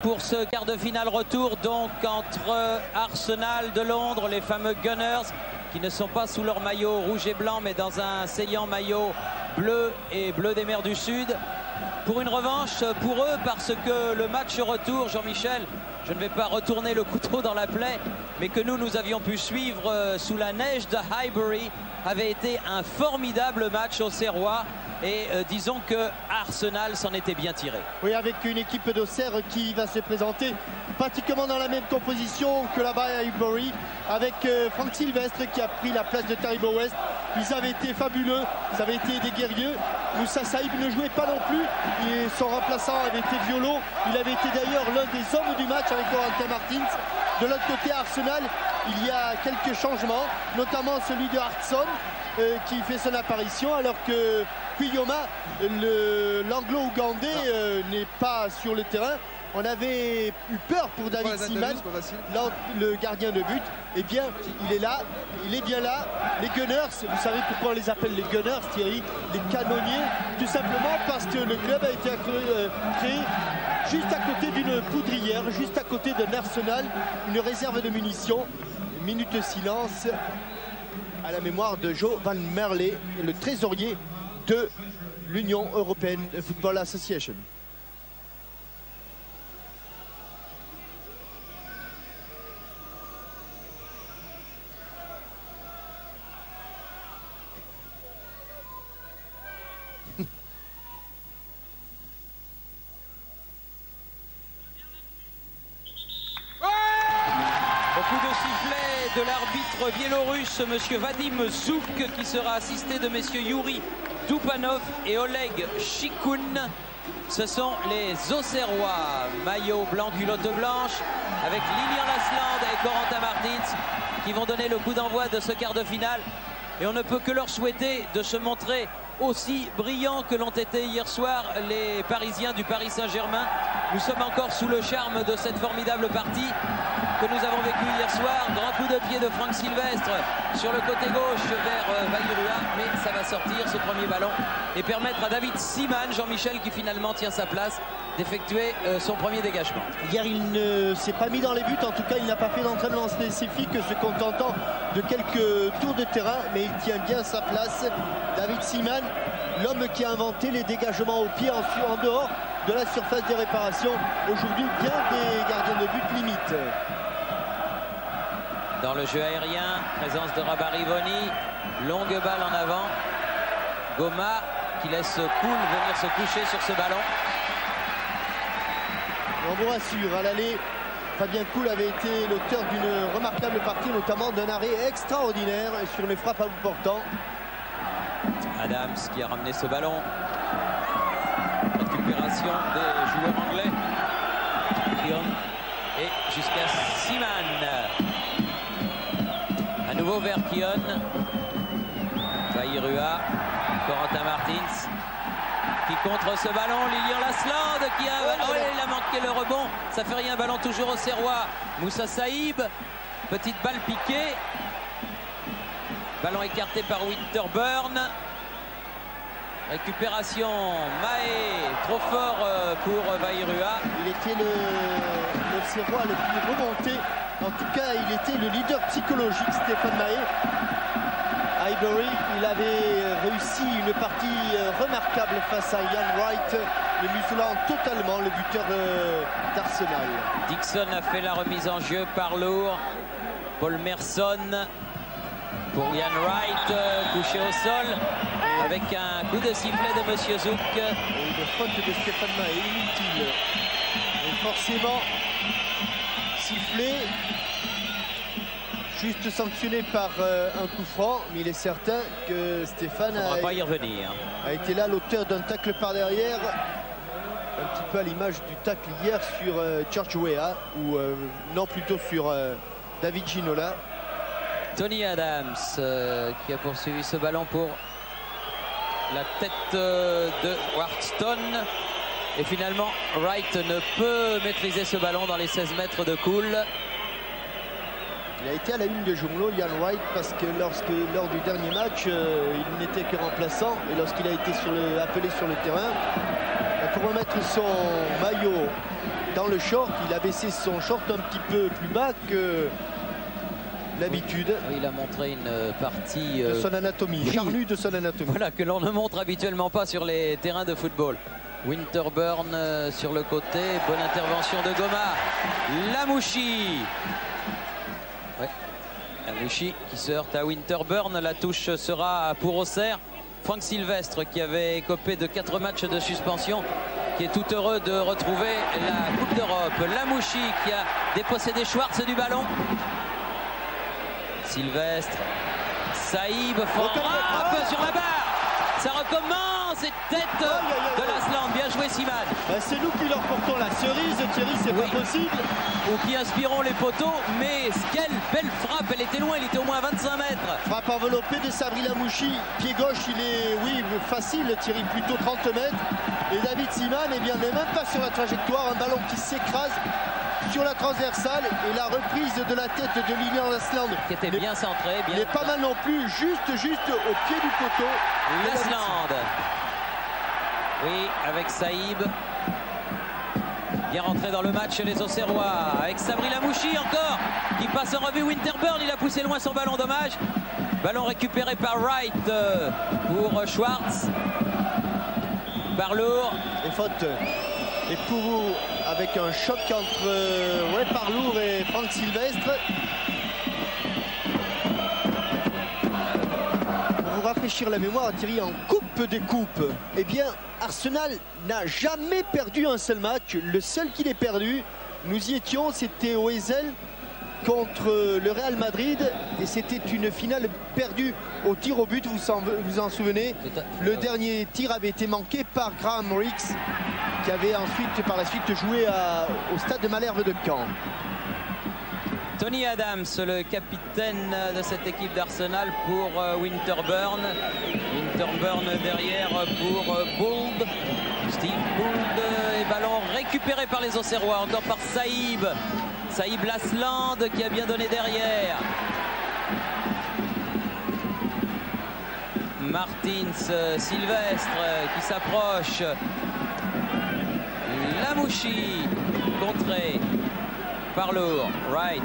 Pour ce quart de finale retour donc entre Arsenal de Londres, les fameux Gunners qui ne sont pas sous leur maillot rouge et blanc mais dans un saillant maillot bleu et bleu des mers du Sud. Pour une revanche pour eux parce que le match retour, Jean-Michel, je ne vais pas retourner le couteau dans la plaie, mais que nous avions pu suivre sous la neige de Highbury, avait été un formidable match au Serrois. Et disons que Arsenal s'en était bien tiré. Oui, avec une équipe d'Auxerre qui va se présenter pratiquement dans la même composition que là-bas à Highbury, avec Franck Sylvestre qui a pris la place de Taribo West. Ils avaient été fabuleux, ça avait été des guerriers. Moussa Saïb ne jouait pas non plus, et son remplaçant avait été Violo. Il avait été d'ailleurs l'un des hommes du match avec Corentin Martins. De l'autre côté, Arsenal, il y a quelques changements, notamment celui de Hartson qui fait son apparition, alors que Kuyoma, l'anglo-ougandais, n'est pas sur le terrain. On avait eu peur pour David Seaman, le gardien de but. Eh bien, il est là, il est bien là. Les Gunners, vous savez pourquoi on les appelle les Gunners, Thierry? Les canonniers, tout simplement parce que le club a été créé juste à côté d'une poudrière, juste à côté d'un arsenal, une réserve de munitions. Une minute de silence à la mémoire de Joe Van Merle, le trésorier de l'Union Européenne Football Association. De l'arbitre biélorusse, monsieur Vadim Zouk, qui sera assisté de messieurs Yuri Dupanov et Oleg Chikoun. Ce sont les Auxerrois, maillot blanc, culotte blanche, avec Lilian Lasland et Corentin Martins qui vont donner le coup d'envoi de ce quart de finale. Et on ne peut que leur souhaiter de se montrer aussi brillants que l'ont été hier soir les Parisiens du Paris Saint-Germain. Nous sommes encore sous le charme de cette formidable partie que nous avons vécue hier soir. Grand coup de pied de Franck Sylvestre sur le côté gauche vers Vairua, mais ça va sortir ce premier ballon et permettre à David Seaman, Jean-Michel, qui finalement tient sa place, d'effectuer son premier dégagement. Hier, il ne s'est pas mis dans les buts, en tout cas il n'a pas fait d'entraînement spécifique, se contentant de quelques tours de terrain, mais il tient bien sa place. David Seaman, l'homme qui a inventé les dégagements au pied en dehors de la surface des réparations. Aujourd'hui, bien des gardiens de but limite. Dans le jeu aérien, présence de Rabarivoni, longue balle en avant. Goma qui laisse Koul venir se coucher sur ce ballon. On vous rassure, à l'aller, Fabien Koul avait été l'auteur d'une remarquable partie, notamment d'un arrêt extraordinaire sur les frappes à bout portant. Adams qui a ramené ce ballon. Récupération des joueurs anglais. Et jusqu'à Seaman. À nouveau vers Kion. Vairua. Corentin Martins qui contre ce ballon. Lilian Lasland qui a... Oh, il a manqué le rebond. Ça fait rien, ballon toujours au Serrois. Moussa Saïb. Petite balle piquée. Ballon écarté par Winterburn. Récupération, Mahé, trop fort pour Vairua. Il était le Serrois le plus remonté. En tout cas, il était le leader psychologique, Stéphane Mahé. À Highbury, il avait réussi une partie remarquable face à Ian Wright, le muselant totalement le buteur d'Arsenal. Dixon a fait la remise en jeu par lourd. Paul Merson pour Ian Wright, couché au sol. Avec un coup de sifflet de monsieur Zouk. Et une faute de Stéphane Mahé, inutile. Et forcément, sifflé, juste sanctionné par un coup franc, mais il est certain que Stéphane a été là l'auteur d'un tacle par derrière, un petit peu à l'image du tacle hier sur George Weah, ou non, plutôt sur David Ginola. Tony Adams qui a poursuivi ce ballon pour la tête de Wharton. Et finalement, Wright ne peut maîtriser ce ballon dans les 16 mètres de Koul. Il a été à la une de journaux, Ian Wright, parce que lors du dernier match, il n'était que remplaçant. Et lorsqu'il a été appelé sur le terrain, pour remettre son maillot dans le short. Il a baissé son short un petit peu plus bas que l'habitude. Oui, il a montré une partie de son anatomie, charnue de son anatomie. Voilà, que l'on ne montre habituellement pas sur les terrains de football. Winterburn sur le côté, bonne intervention de Goma. Lamouchi. Ouais. Lamouchi qui se heurte à Winterburn. La touche sera pour Auxerre. Franck Sylvestre qui avait écopé de 4 matchs de suspension, qui est tout heureux de retrouver la Coupe d'Europe. Lamouchi qui a dépossédé Schwartz du ballon. Sylvestre, Saïb, frappe sur la barre. Ça recommence et tête de Lasland. Bien joué Siman. C'est nous qui leur portons la cerise, Thierry, c'est pas possible. Ou qui inspirons les poteaux, mais quelle belle frappe, elle était loin, il était au moins à 25 mètres. Frappe enveloppée de Sabri Lamouchi, pied gauche, il est, oui, facile, Thierry, plutôt 30 mètres. Et David Siman, eh bien, n'est même pas sur la trajectoire, un ballon qui s'écrase sur la transversale, et la reprise de la tête de Lilian Lasland qui était bien centré, bien. Il est pas mal non plus, juste au pied du poteau. Lasland. Oui, avec Saïb. Bien rentré dans le match les Auxerrois. Avec Sabri Lamouchi encore, qui passe en revue Winterburn. Il a poussé loin son ballon, dommage. Ballon récupéré par Wright pour Schwartz. Barlour. Et faute. Et pour vous, avec un choc entre Parlour et Franck Sylvestre. Pour vous rafraîchir la mémoire, Thierry, en coupe des coupes, eh bien, Arsenal n'a jamais perdu un seul match. Le seul qu'il ait perdu, nous y étions, c'était au Ezel contre le Real Madrid. Et c'était une finale perdue au tir au but, vous en souvenez. Le dernier tir avait été manqué par Graham Rix, qui avait ensuite, par la suite, joué au stade de Malherbe de Caen. Tony Adams, le capitaine de cette équipe d'Arsenal pour Winterburn. Winterburn derrière pour Bould. Steve Bould et ballon récupéré par les Auxerrois, encore par Saïb. Saïb Lasland qui a bien donné derrière. Martins, Sylvestre qui s'approche. Lamouchi contré. Parlour, Wright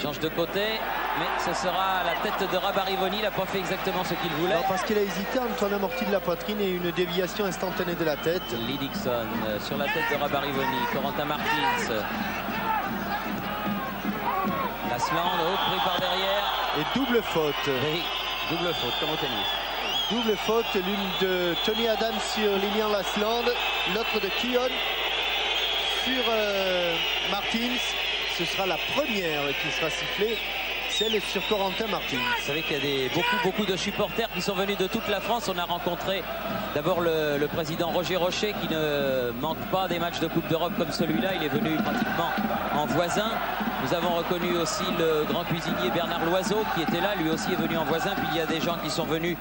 change de côté, mais ce sera la tête de Rabarivoni. Il n'a pas fait exactement ce qu'il voulait. Non, parce qu'il a hésité entre un amorti de la poitrine et une déviation instantanée de la tête. Lee Dixon sur la tête de Rabarivoni. Corentin Martins. Lasland, pris par derrière. Et double faute. Oui, double faute, comme au tennis. Double faute, l'une de Tony Adams sur Lilian Lasland, l'autre de Keon sur Martins. Ce sera la première qui sera sifflée, celle sur Corentin Martins. Vous savez qu'il y a beaucoup de supporters qui sont venus de toute la France. On a rencontré d'abord le président Roger Rocher, qui ne manque pas des matchs de Coupe d'Europe comme celui-là. Il est venu pratiquement en voisin. Nous avons reconnu aussi le grand cuisinier Bernard Loiseau qui était là, lui aussi est venu en voisin. Puis il y a des gens qui sont venus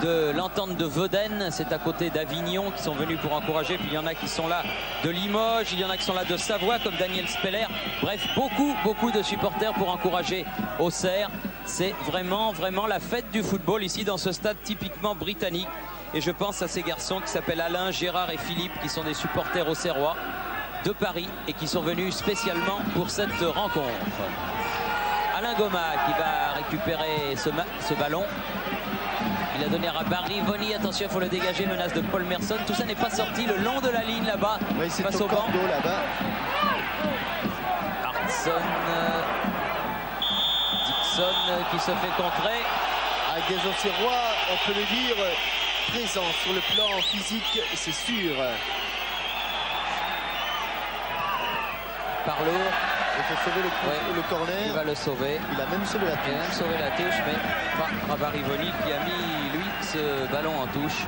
de l'entente de Vaudaine, c'est à côté d'Avignon, qui sont venus pour encourager. Puis il y en a qui sont là de Limoges, il y en a qui sont là de Savoie comme Daniel Speller. Bref, beaucoup de supporters pour encourager Auxerre. C'est vraiment la fête du football ici dans ce stade typiquement britannique. Et je pense à ces garçons qui s'appellent Alain, Gérard et Philippe, qui sont des supporters auxerrois de Paris et qui sont venus spécialement pour cette rencontre. Alain Goma qui va récupérer ce ballon. Il a donné à Rabarivoni, attention, il faut le dégager, menace de Paul Merson. Tout ça n'est pas sorti le long de la ligne là-bas, oui, face au banc. Là-bas. Hartson, Dixon qui se fait contrer. Avec des Auxerrois, on peut le dire, présents sur le plan physique, c'est sûr. Parlour. Il faut sauver le corner. Il va le sauver. Il a même sauvé la touche. Il a même sauvé la touche, mais pas Rabarivoni qui a mis, lui, ce ballon en touche.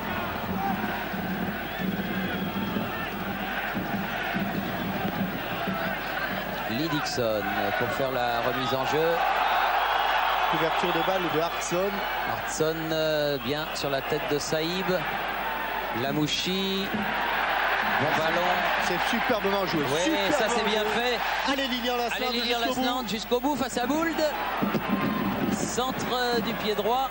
Lee Dixon pour faire la remise en jeu. Couverture de balle de Hartson. Hartson bien sur la tête de Saïb. Lamouchi. Bon ballon. C'est superbement joué. Oui, ça c'est bien fait. Allez Lilian Lasland. Allez Lilian Lasland jusqu'au bout face à Bould. Centre du pied droit.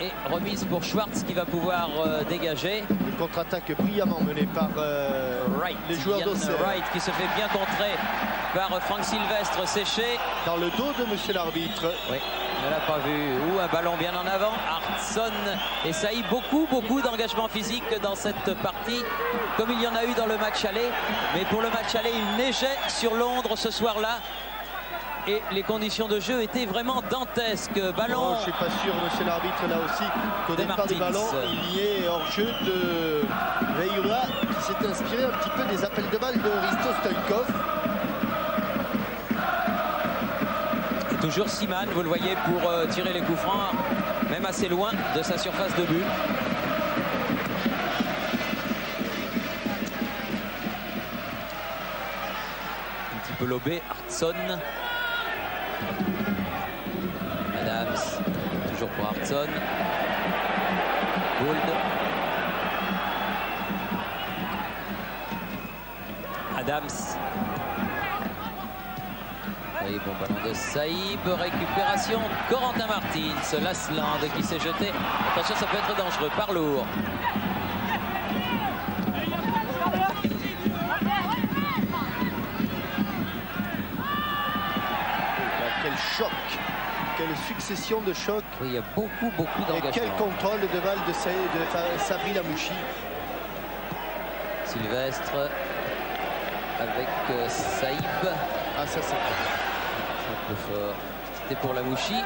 Et remise pour Schwartz qui va pouvoir dégager. Une contre-attaque brillamment menée par les joueurs d'Auxerre. Wright qui se fait bien contrer par Franck Sylvestre séché. Dans le dos de monsieur l'arbitre. Oui, on ne l'a pas vu. Ou un ballon bien en avant. Hartson et Saïb, beaucoup d'engagement physique dans cette partie, comme il y en a eu dans le match aller. Mais pour le match aller, il neigeait sur Londres ce soir-là. Et les conditions de jeu étaient vraiment dantesques. Ballon. Je ne suis pas sûr, monsieur l'arbitre, là aussi, qu'au départ du ballon, il y ait hors-jeu de Veillura qui s'est inspiré un petit peu des appels de balle de Risto Stoïkov. Toujours Siman, vous le voyez, pour tirer les coups francs, même assez loin de sa surface de but. Un petit peu lobé, Hartson. Adams, toujours pour Hartson. Gould. Adams. Et bon ballon de Saïb, récupération Corentin Martins, Lasland qui s'est jeté. Attention, ça peut être dangereux, par lourd. Quel choc, quelle succession de chocs. Oui, il y a beaucoup d'engagement. Et quel contrôle de balle de Sabri Lamouchi. Sylvestre avec Saïb. Ah, ça c'est un peu fort. C'était pour Lamouchi.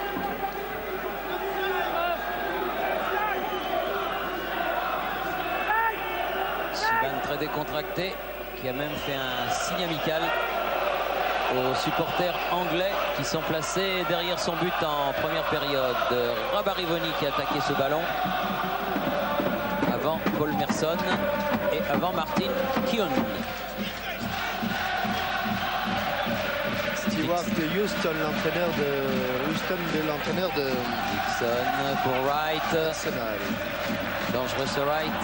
Sivan très décontracté, qui a même fait un signe amical aux supporters anglais qui sont placés derrière son but en première période. Rabarivoni qui a attaqué ce ballon avant Paul Merson et avant Martin Keown. Stewart de Houston, l'entraîneur de Dixon pour Wright. Arsenal. Dangereux ce Wright.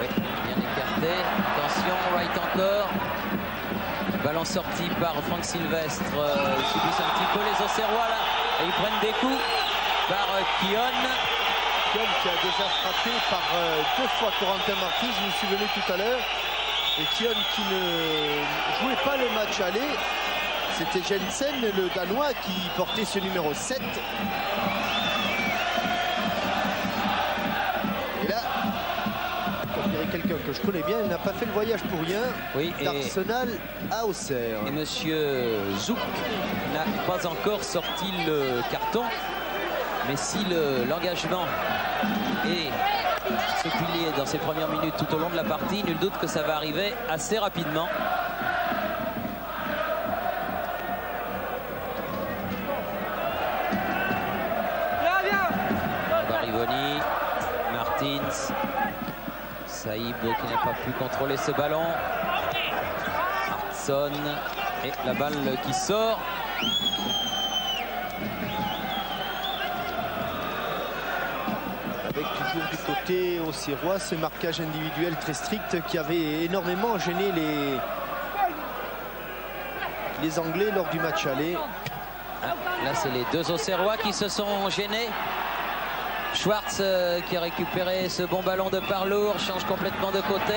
Oui, bien écarté. Attention, Wright encore. Ballon sorti par Franck Sylvestre. Ils subissent un petit peu les Auxerrois là. Et ils prennent des coups par Keown. Keown qui a déjà frappé par 2 fois Corentin Martins, vous vous souvenez tout à l'heure. Et Keown qui ne jouait pas le match aller. C'était Jensen, le Danois, qui portait ce numéro 7. Et là, comme dirait quelqu'un que je connais bien, il n'a pas fait le voyage pour rien. Oui, d'Arsenal à Auxerre. Et monsieur Zouk n'a pas encore sorti le carton. Mais si l'engagement est ce qu'il est dans ses premières minutes tout au long de la partie, nul doute que ça va arriver assez rapidement. Barivoni, Martins, Saïb qui n'a pas pu contrôler ce ballon. Hartson et la balle qui sort. Avec toujours du côté auxerrois ce marquage individuel très strict qui avait énormément gêné les Anglais lors du match aller. Là, c'est les deux Auxerrois qui se sont gênés. Schwartz qui a récupéré ce bon ballon de Parlour, change complètement de côté.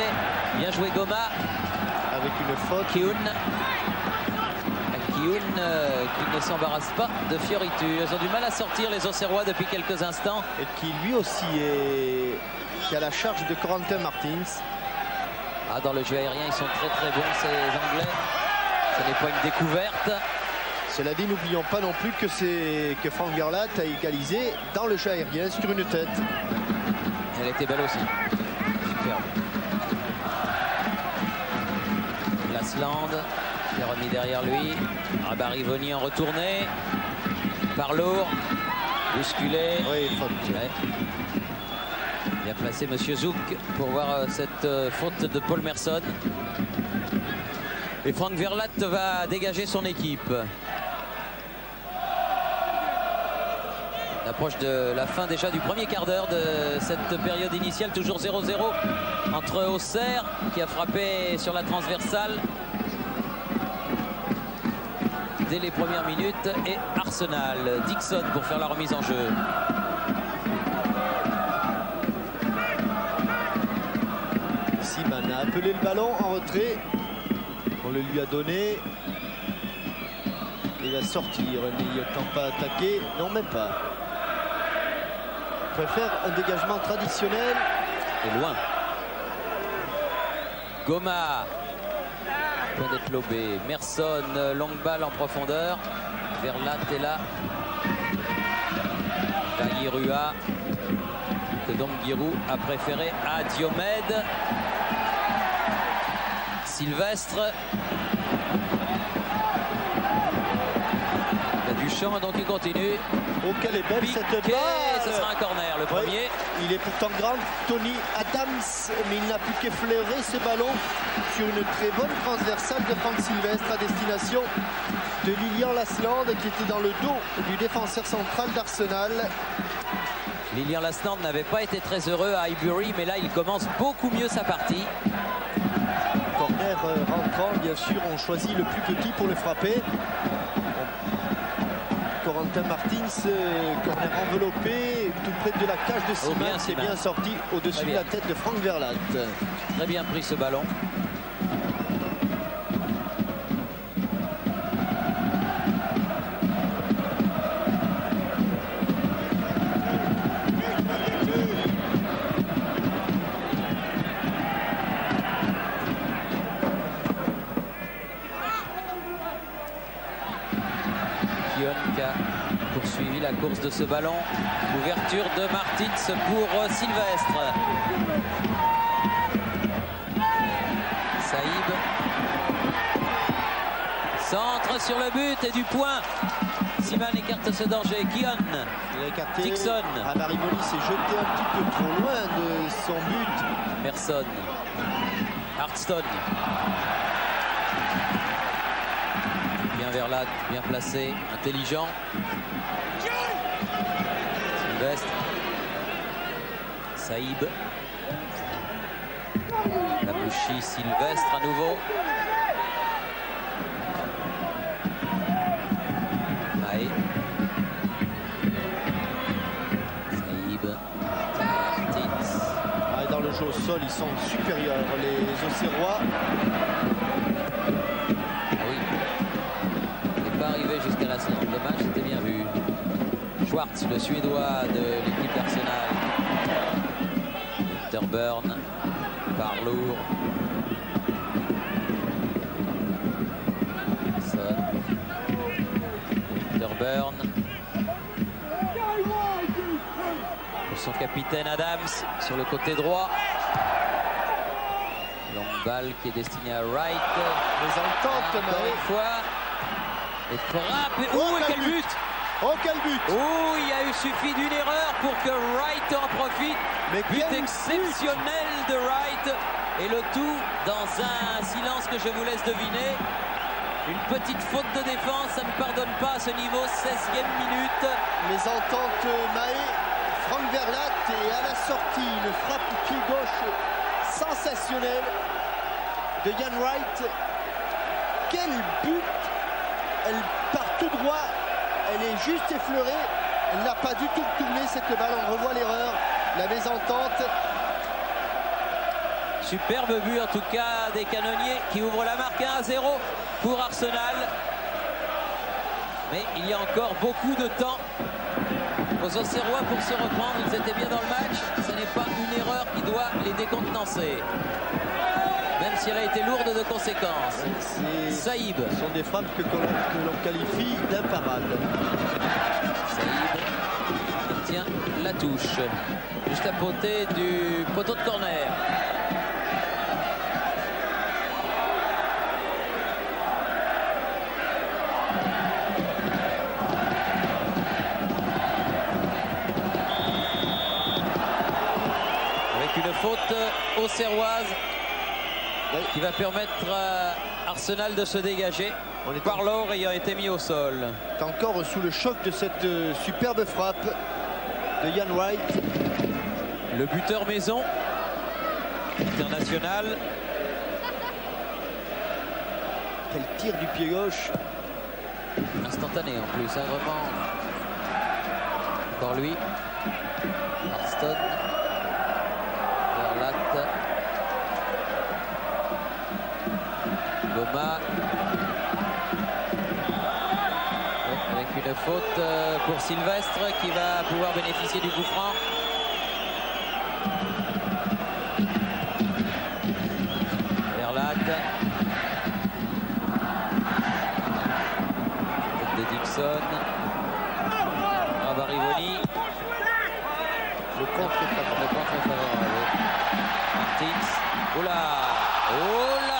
Bien joué Goma. Avec une faute. Keown qui ne s'embarrasse pas de Fioritu. Ils ont du mal à sortir les Auxerrois depuis quelques instants. Et qui lui aussi qui a la charge de Corentin Martins. Ah, dans le jeu aérien, ils sont très bons ces Anglais. Ce n'est pas une découverte. Cela dit, n'oublions pas non plus que Franck Verlat a égalisé dans le jeu aérien sur une tête. Elle était belle aussi. Superbe. Lasland qui est remis derrière lui. Barivoni en retournée. Parlour. Bousculé. Oui, faute. Ouais. Bien placé monsieur Zouk pour voir cette faute de Paul Merson. Et Franck Verlat va dégager son équipe. Approche de la fin déjà du premier quart d'heure de cette période initiale, toujours 0-0 entre Auxerre qui a frappé sur la transversale dès les premières minutes et Arsenal. Dixon pour faire la remise en jeu. Seaman a appelé le ballon en retrait. On le lui a donné. Il va sortir, n'ayant pas attaqué. Non, même pas. Il préfère un dégagement traditionnel. Et loin. Goma. Point d'être lobé. Merson, longue balle en profondeur. Verlat est là. Dagirua. Que donc Giroud a préféré à Diomède. Sylvestre. Il a du champ, donc il continue. Oh, quelle est belle cette balle! Ce sera un corner, le premier. Il est pourtant grand, Tony Adams, mais il n'a plus qu'effleuré ce ballon sur une très bonne transversale de Franck Sylvestre à destination de Lilian Lasland qui était dans le dos du défenseur central d'Arsenal. Lilian Lasland n'avait pas été très heureux à Highbury, mais là il commence beaucoup mieux sa partie. Corner rentrant, bien sûr, on choisit le plus petit pour le frapper. Corentin Martins, corner enveloppé, tout près de la cage de Seaman, c'est bien sorti au-dessus de la tête de Franck Verlat. Très bien pris ce ballon. Qui a poursuivi la course de ce ballon. Ouverture de Martins pour Sylvestre. Saïb. Centre sur le but et du point. Seaman écarte ce danger. Kion. Il a écarté. Dixon. Amariboli s'est jeté un petit peu trop loin de son but. Merson. Hartstone. Verlat, bien placé, intelligent. Sylvestre. Saïb. Labouchi, Sylvestre à nouveau. Maé. Saïb. Martins. Dans le jeu au sol, ils sont supérieurs, les Auxerrois. Arrivé jusqu'à la séance de match, c'était bien vu. Schwartz, le Suédois de l'équipe d'Arsenal. Winterburn, Barlour. Winterburn. Son capitaine Adams sur le côté droit. Longue balle qui est destinée à Wright. Les ententes, encore une fois. Et frappe. Oh, quel but! Oh, quel but! Oh, il suffit d'une erreur pour que Wright en profite. Mais but exceptionnel de Wright. Et le tout dans un silence que je vous laisse deviner. Une petite faute de défense, ça ne pardonne pas à ce niveau, 16e minute. Les ententes Maé, Franck Verlat et à la sortie, une frappe pied gauche sensationnelle de Ian Wright. Quel but! Elle part tout droit, elle est juste effleurée, elle n'a pas du tout tourné cette balle, on revoit l'erreur, la mésentente. Superbe but en tout cas des canonniers qui ouvrent la marque 1-0 pour Arsenal. Mais il y a encore beaucoup de temps aux Auxerrois pour se reprendre, ils étaient bien dans le match, ce n'est pas une erreur qui doit les décontenancer. Même si elle a été lourde de conséquences. Saïb. Ce sont des frappes que l'on qualifie d'imparables. Saïb obtient la touche. Juste à côté du poteau de corner. Avec une faute auxerroise. Qui va permettre à Arsenal de se dégager. Barlow ayant été mis au sol. Encore sous le choc de cette superbe frappe de Ian Wright. Le buteur maison international. Quel tir du pied gauche. Instantané en plus, hein, vraiment. Encore lui. Marston. Verlat. Goma. Avec une faute pour Sylvestre qui va pouvoir bénéficier du coup franc. Verlat. Tête de Dixon. Rabarivoni. Le contre est favorable. Martins. Oula. Oula.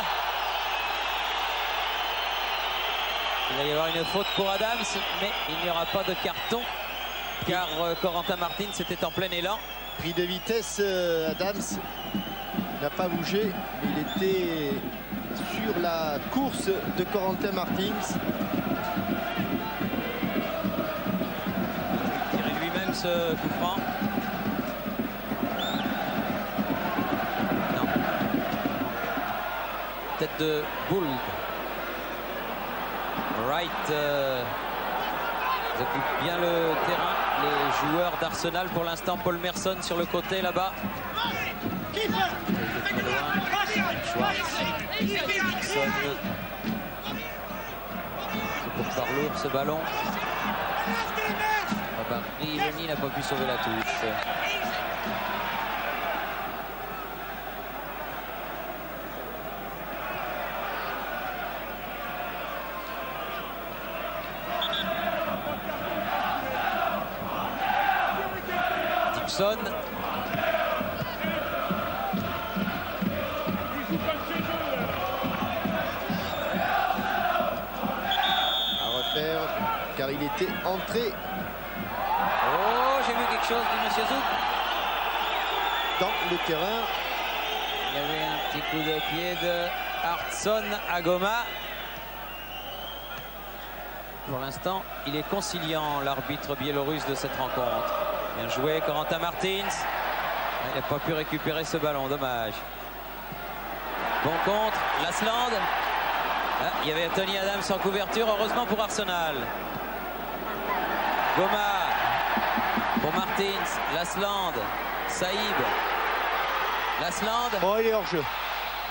Il va y avoir une faute pour Adams, mais il n'y aura pas de carton car Corentin Martins était en plein élan. Pris de vitesse, Adams n'a pas bougé, mais il était sur la course de Corentin Martins. Il tirait lui-même ce coup franc. Non. Tête de Boule. Wright occupe bien le terrain. Les joueurs d'Arsenal pour l'instant. Paul Merson sur le côté là-bas. Schwartz. Dixon. C'est pour Charlour ce ballon. Rivoni n'a pas pu sauver la touche. Dixon. À refaire, car il était entré. Oh, j'ai vu quelque chose du monsieur Zouk. Dans le terrain. Il y avait un petit coup de pied de Hartson à Goma. Pour l'instant, il est conciliant, l'arbitre biélorusse de cette rencontre. Bien joué, Corentin Martins. Il n'a pas pu récupérer ce ballon, dommage. Bon contre, Lasland. Ah, il y avait Tony Adams en couverture, heureusement pour Arsenal. Goma pour Martins, Lasland, Saïb. Lasland. Oh, il est hors jeu.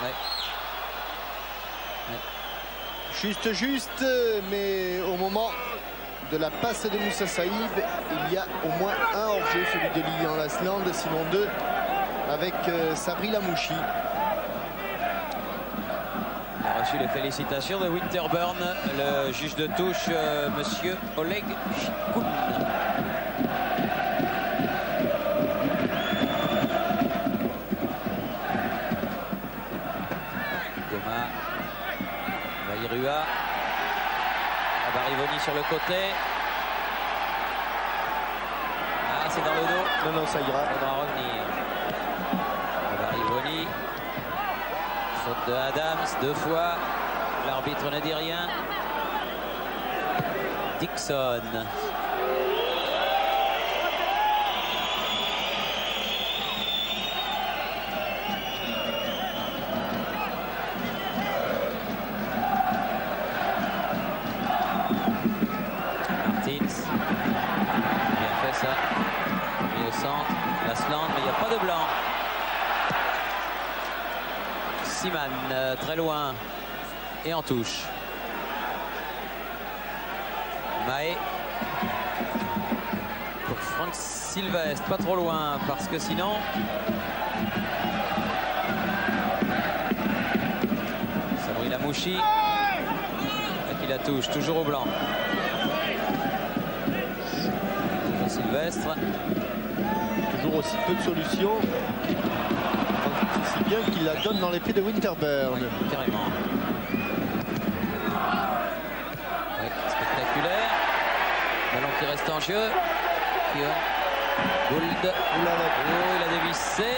Ouais. Juste, mais au moment de la passe de Moussa Saïb, il y a au moins un hors-jeu, celui de Lilian Lasland, sinon deux avec Sabri Lamouchi. Il a reçu les félicitations de Winterburn, le juge de touche, monsieur Oleg Chikoun. Goma, Vairua. Rabarivoni sur le côté. Ah, c'est dans le dos. Non, ça ira. Il faudra revenir. Rabarivoni. Faute de Adams, deux fois. L'arbitre ne dit rien. Dixon. Siman, très loin et en touche. Mahé pour Franck Sylvestre, pas trop loin parce que sinon Sabri Lamouchi qui la touche, toujours au blanc. Sylvestre. Toujours aussi peu de solutions. Si bien qu'il la donne dans les pieds de Winterburn. Oui, carrément. Oui, spectaculaire. Ballon qui reste en jeu. Gould. Oh, il a dévissé.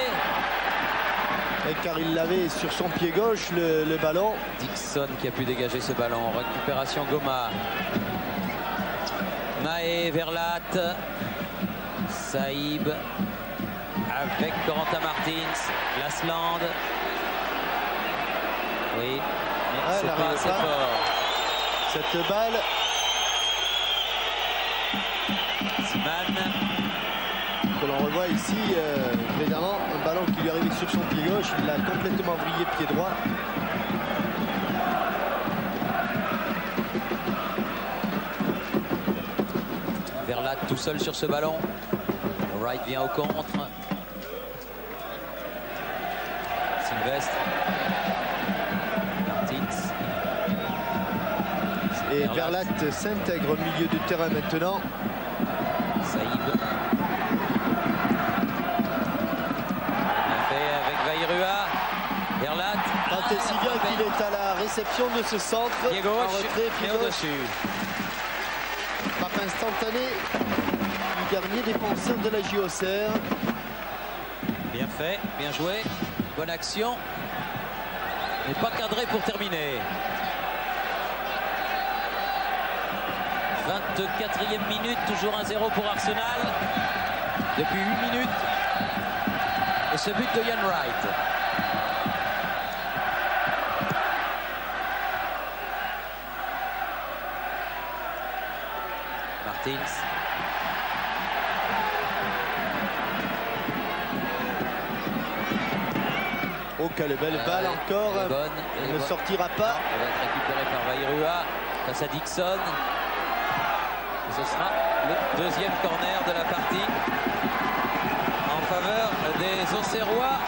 Et car il l'avait sur son pied gauche, le ballon. Dixon qui a pu dégager ce ballon. Récupération Goma. Mahé, Verlat. Saïb. Avec Corentin Martins, Lasland. Oui, mais c'est pas assez fort. Cette balle. Siman. Que l'on revoit ici, évidemment, un ballon qui lui arrivait sur son pied gauche. Il l'a complètement vrillé pied droit. Verlat tout seul sur ce ballon. Wright vient au contre. Sylvestre. Martins. Et Verlat s'intègre au milieu du terrain maintenant. Saïb. Bien fait avec Vairua. Verlat. Tant et si bien qu'il est à la réception de ce centre. Pied gauche, en retrait, pied mais gauche. au-dessus. Frappe instantanée du dernier défenseur de la JOCR. Bien fait, bien joué. Bonne action. Mais pas cadré pour terminer. 24e minute, toujours 1-0 pour Arsenal. Depuis 8 minutes. Et ce but de Ian Wright. Martins. Oh, quelle belle balle encore. Elle ne sortira pas. Elle va être récupérée par Vairua face à Dixon. Et ce sera le deuxième corner de la partie en faveur des Auxerrois.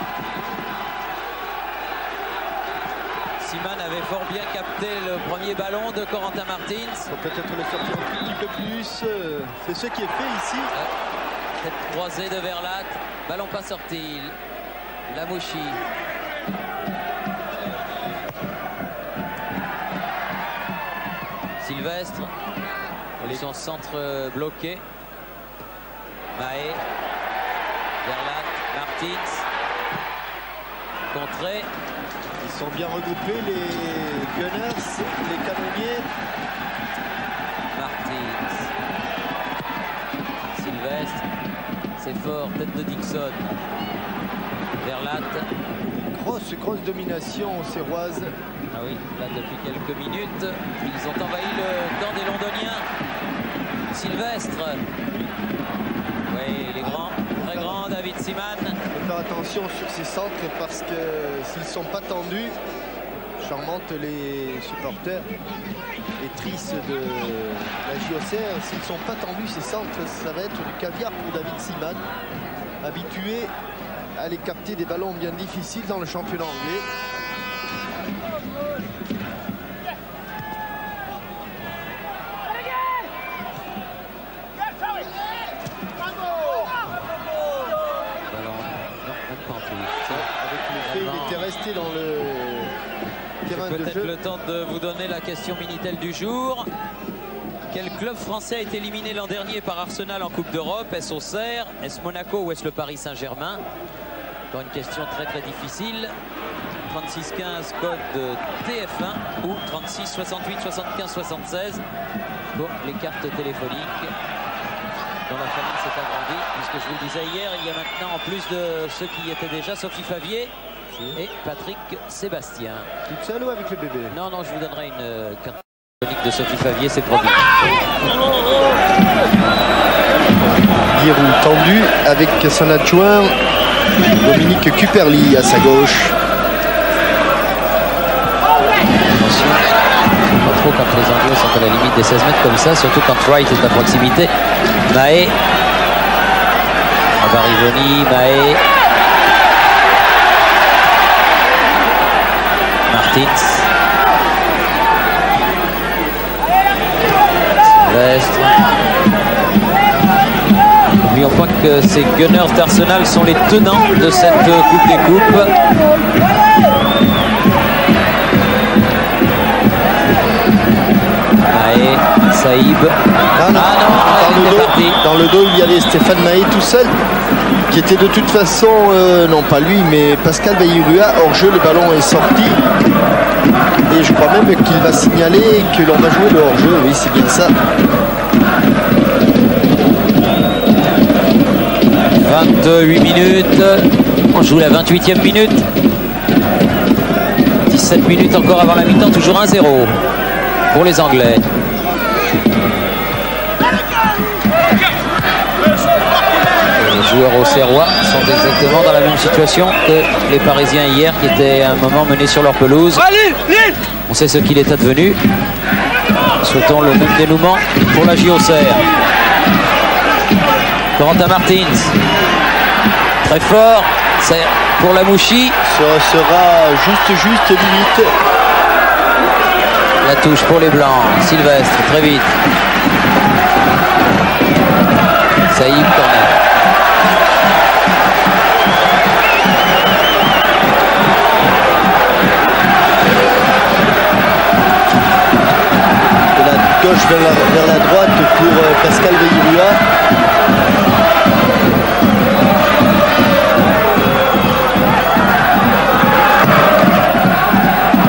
Siman avait fort bien capté le premier ballon de Corentin Martins. Faut peut-être le sortir un petit peu plus. C'est ce qui est fait ici. Tête croisée de Verlat. Ballon pas sorti. Lamouchi. Sylvestre. Son centre bloqué. Mahé. Verlat. Martins. Contré. Ils sont bien regroupés, les Gunners, les canonniers. Martins. Sylvestre. C'est fort. Tête de Dixon. Verlat. Grosse domination auxerroise. Ah oui, là depuis quelques minutes, ils ont envahi le camp des Londoniens. Sylvestre. Oui, il est grand, très grand, David Siman. Il faut faire attention sur ces centres parce que s'ils ne sont pas tendus, charmantent les supporters, les tristes de la JOCR, s'ils ne sont pas tendus, ces centres, ça va être du caviar pour David Siman, habitué à aller capter des ballons bien difficiles dans le championnat anglais. Il était resté dans le terrain de jeu. Peut-être le temps de vous donner la question Minitel du jour. Quel club français a été éliminé l'an dernier par Arsenal en Coupe d'Europe? Est-ce Auxerre, est-ce Monaco ou est-ce le Paris Saint-Germain? Encore une question très difficile. 3615 code de TF1 ou 36 68 75 76 pour les cartes téléphoniques. Dont la famille s'est agrandie, puisque je vous le disais hier, il y a maintenant en plus de ceux qui y étaient déjà, Sophie Favier et Patrick Sébastien. Toute seule ou avec le bébé? Non, je vous donnerai une carte téléphonique de Sophie Favier, c'est promis. Giroud tendu avec son adjoint Dominique Cuperli à sa gauche. Pas trop quand les Anglais sont à la limite des 16 mètres comme ça, surtout quand Wright est à proximité. Mahé. Barivoni, Mahé. Martins. Sylvestre. N'oublions pas que ces Gunners d'Arsenal sont les tenants de cette Coupe des Coupes. Mahé, Saïb. Dans le dos, il y avait Stéphane Mahé tout seul, qui était de toute façon, non pas lui, mais Pascal Vairua hors jeu. Le ballon est sorti. Et je crois même qu'il va signaler que l'on va jouer le hors jeu. Oui, c'est bien ça. 28 minutes. On joue la 28e minute. 17 minutes encore avant la mi-temps, toujours 1-0 pour les Anglais. Les joueurs auxerrois sont exactement dans la même situation que les Parisiens hier, qui étaient à un moment menés sur leur pelouse. On sait ce qu'il est advenu. Souhaitons le même dénouement pour la JOCR. Corentin Martins. Très fort. C'est pour Lamouchi. Ça sera juste limite. La touche pour les Blancs. Sylvestre, très vite. Saïb, corner. De la gauche vers la droite pour Pascal Veillirua.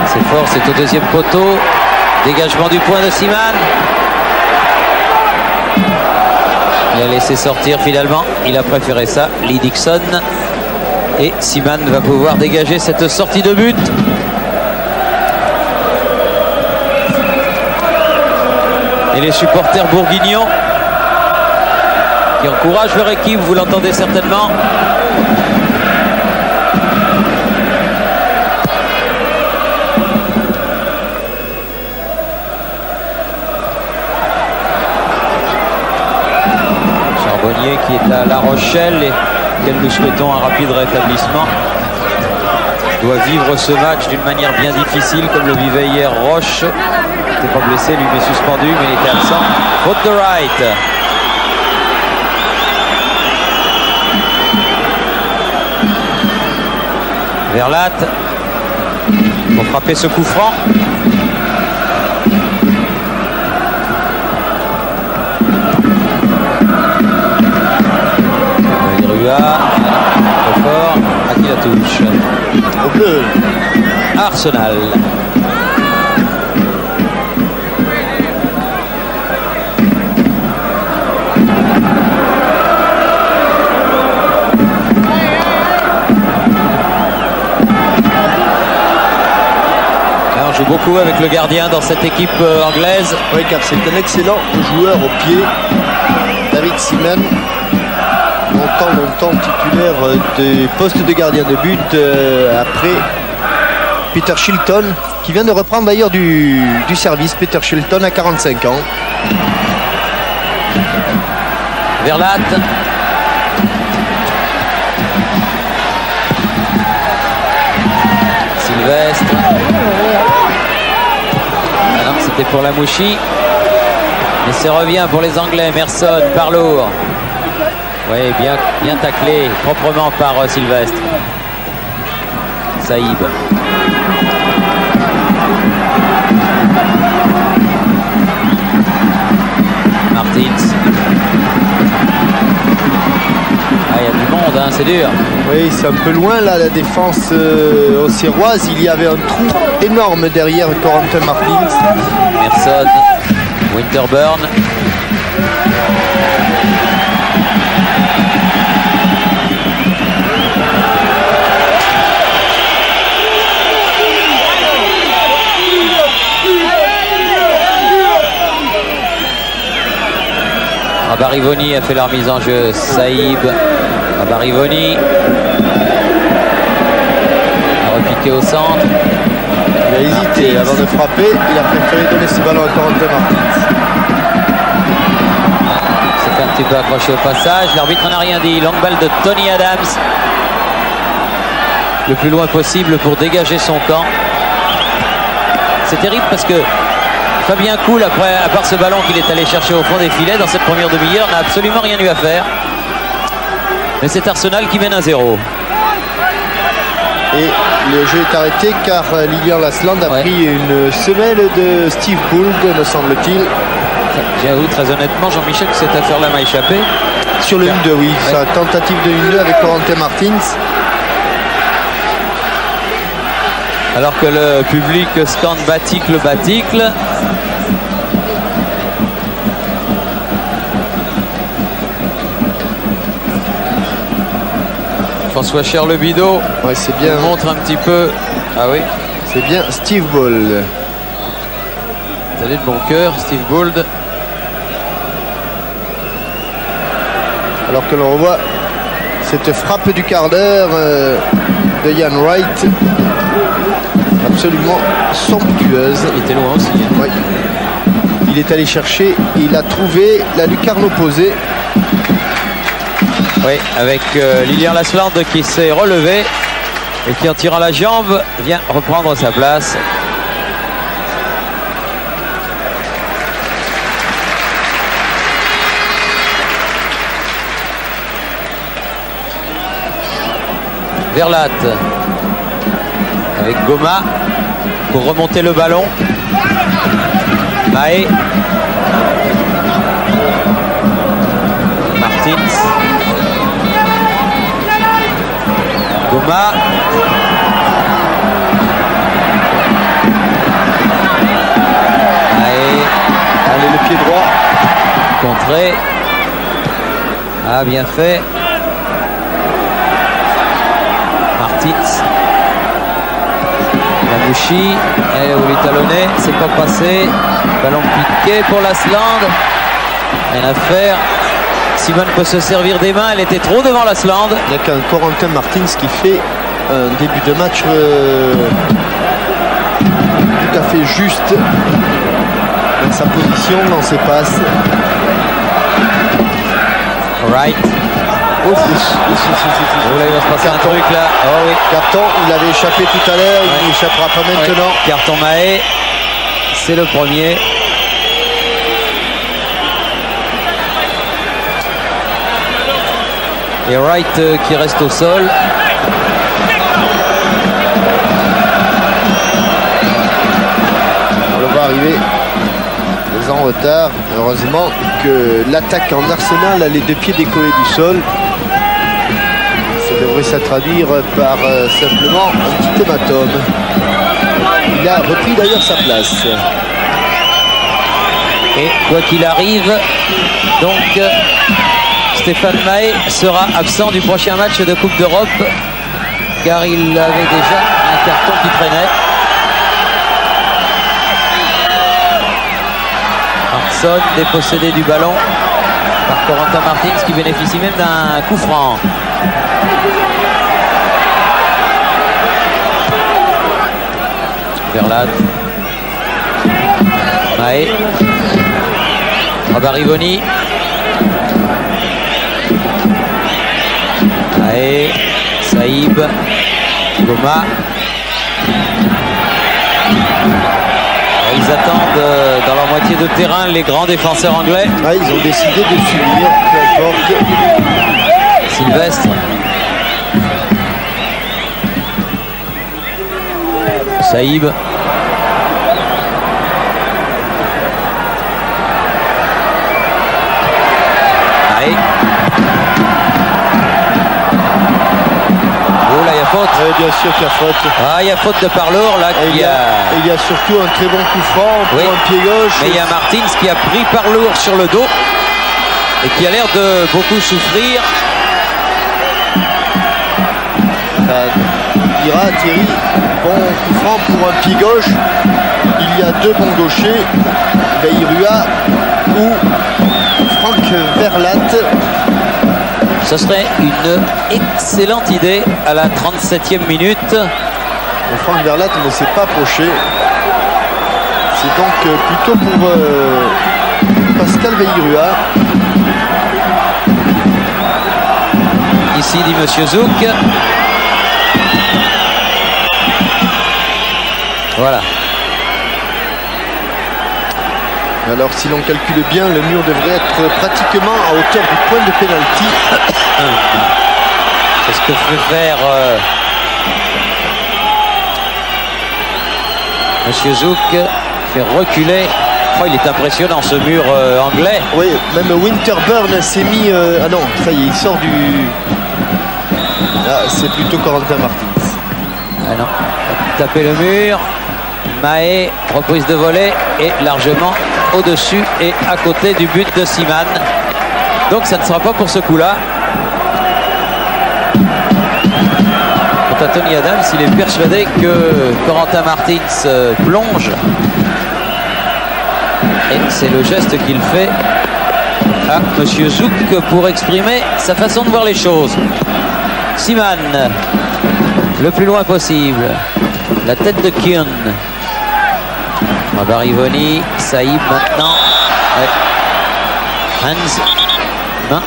C'est fort, c'est au deuxième poteau. Dégagement du point de Seaman. Il a laissé sortir finalement. Il a préféré ça. Lee Dixon. Et Seaman va pouvoir dégager cette sortie de but. Et les supporters bourguignons qui encouragent leur équipe, vous l'entendez certainement. Qui est à La Rochelle et auquel nous souhaitons un rapide rétablissement, doit vivre ce match d'une manière bien difficile comme le vivait hier Roche. Il n'était pas blessé, lui, mais suspendu, mais il était absent. Faute de Wright. Verlat pour frapper ce coup franc. Très fort, à qui la touche? Au bleu. Arsenal. On joue beaucoup avec le gardien dans cette équipe anglaise. Oui, car c'est un excellent joueur au pied, David Seaman. Longtemps titulaire des postes de gardien de but après Peter Shilton, qui vient de reprendre d'ailleurs du service. Peter Shilton à 45 ans. Verlat. Sylvestre. Ah non, c'était pour Lamouchi. Mais ça revient pour les Anglais. Merson, Parlour. Oui, bien taclé, proprement par Sylvestre. Saïb. Martins. Ah, il y a du monde, hein, c'est dur. Oui, c'est un peu loin là, la défense auxerroise. Il y avait un trou énorme derrière Corentin Martins. Merson. Winterburn. Barivoni a fait la remise en jeu. Saïb. Barivoni. A repiqué au centre. Il a hésité avant de frapper. Il a préféré donner ce ballon à Corentin Martins. C'est fait un petit peu accroché au passage. L'arbitre n'a rien dit. Longue balle de Tony Adams. Le plus loin possible pour dégager son camp. C'est terrible parce que Fabien Cool, après, à part ce ballon qu'il est allé chercher au fond des filets dans cette première demi-heure, n'a absolument rien eu à faire. Mais c'est Arsenal qui mène 1-0. Et le jeu est arrêté car Lilian Lasland a pris une semelle de Steve Gould, me semble-t-il. J'avoue très honnêtement, Jean-Michel, que cette affaire-là m'a échappé. Sur le 1-2, oui. Sa tentative de 1-2 avec Corentin Martins. Alors que le public scande Baticle, Baticle. François Cher-le-Bideau, ouais, c'est bien. Montre un petit peu. Ah oui. C'est bien Steve Bould. Vous allez de bon cœur, Steve Bould. Alors que l'on revoit cette frappe du quart d'heure de Ian Wright. Absolument somptueuse. Il était loin aussi. Oui. Il est allé chercher, il a trouvé la lucarne opposée. Oui, avec Lilian Lasland qui s'est relevé et qui, en tirant la jambe, vient reprendre sa place. Verlat avec Goma pour remonter le ballon. Mahé. Martins. Goma. Mahé. Allez, le pied droit. Contré. Ah, bien fait. Martins. Lamouchi, elle a voulu talonner, c'est pas passé. Ballon piqué pour Lasland. Rien à faire. Simon peut se servir des mains, elle était trop devant Lasland. Il n'y a qu'un Corentin Martins qui fait un début de match tout à fait juste dans sa position, dans ses passes. Right. Oh, là, il va se passer un truc là. Oh oui. Carton, il avait échappé tout à l'heure, il n'échappera pas maintenant. Ouais. Carton Mahé, c'est le premier. Et Wright qui reste au sol. On le voit arriver en retard. Heureusement que l'attaque en Arsenal a les deux pieds décollés du sol. Ça devrait se traduire par simplement un petit hématome. Il a repris d'ailleurs sa place. Et quoi qu'il arrive, donc Stéphane Mahé sera absent du prochain match de Coupe d'Europe car il avait déjà un carton qui traînait. Hartson dépossédé du ballon par Corentin Martins qui bénéficie même d'un coup franc. Verlat. Mahé. Rabarivoni. Mahé. Saïb. Goma. Ils attendent dans leur moitié de terrain les grands défenseurs anglais. Ah, ils ont décidé de subir, peu importe. Sylvestre. Saïb. Mahé. Oh là, il y a faute. Bien sûr qu'il y a faute. Ah, il y a faute de Parlour là. Et il y a surtout un très bon coup franc pour un pied gauche. Mais il y a Martins qui a pris Parlour sur le dos et qui a l'air de beaucoup souffrir. Ira Thierry, bon coup franc pour un pied gauche. Il y a deux bons gauchers, Bayrua ou Franck Verlat. Ce serait une excellente idée à la 37e minute. Franck Verlat ne s'est pas approché. C'est donc plutôt pour Pascal Bayrua. Ici dit Monsieur Zouk. Voilà. Alors si l'on calcule bien, le mur devrait être pratiquement à hauteur du point de pénalty. C'est ce que fait faire Monsieur Zouk, fait reculer. Oh, il est impressionnant ce mur anglais. Oui, même Winterburn s'est mis... Ah non, ça y est, il sort du... Ah, c'est plutôt Corentin Martins. Ah non, taper le mur. Mahé, reprise de volée et largement au-dessus et à côté du but de Siman. Donc ça ne sera pas pour ce coup-là. Quant à Tony Adams, il est persuadé que Corentin Martins plonge. Et c'est le geste qu'il fait à Monsieur Zouk pour exprimer sa façon de voir les choses. Siman, le plus loin possible. La tête de Kuhn. Rabarivoni, Saïb maintenant. Ouais. Hans. Non.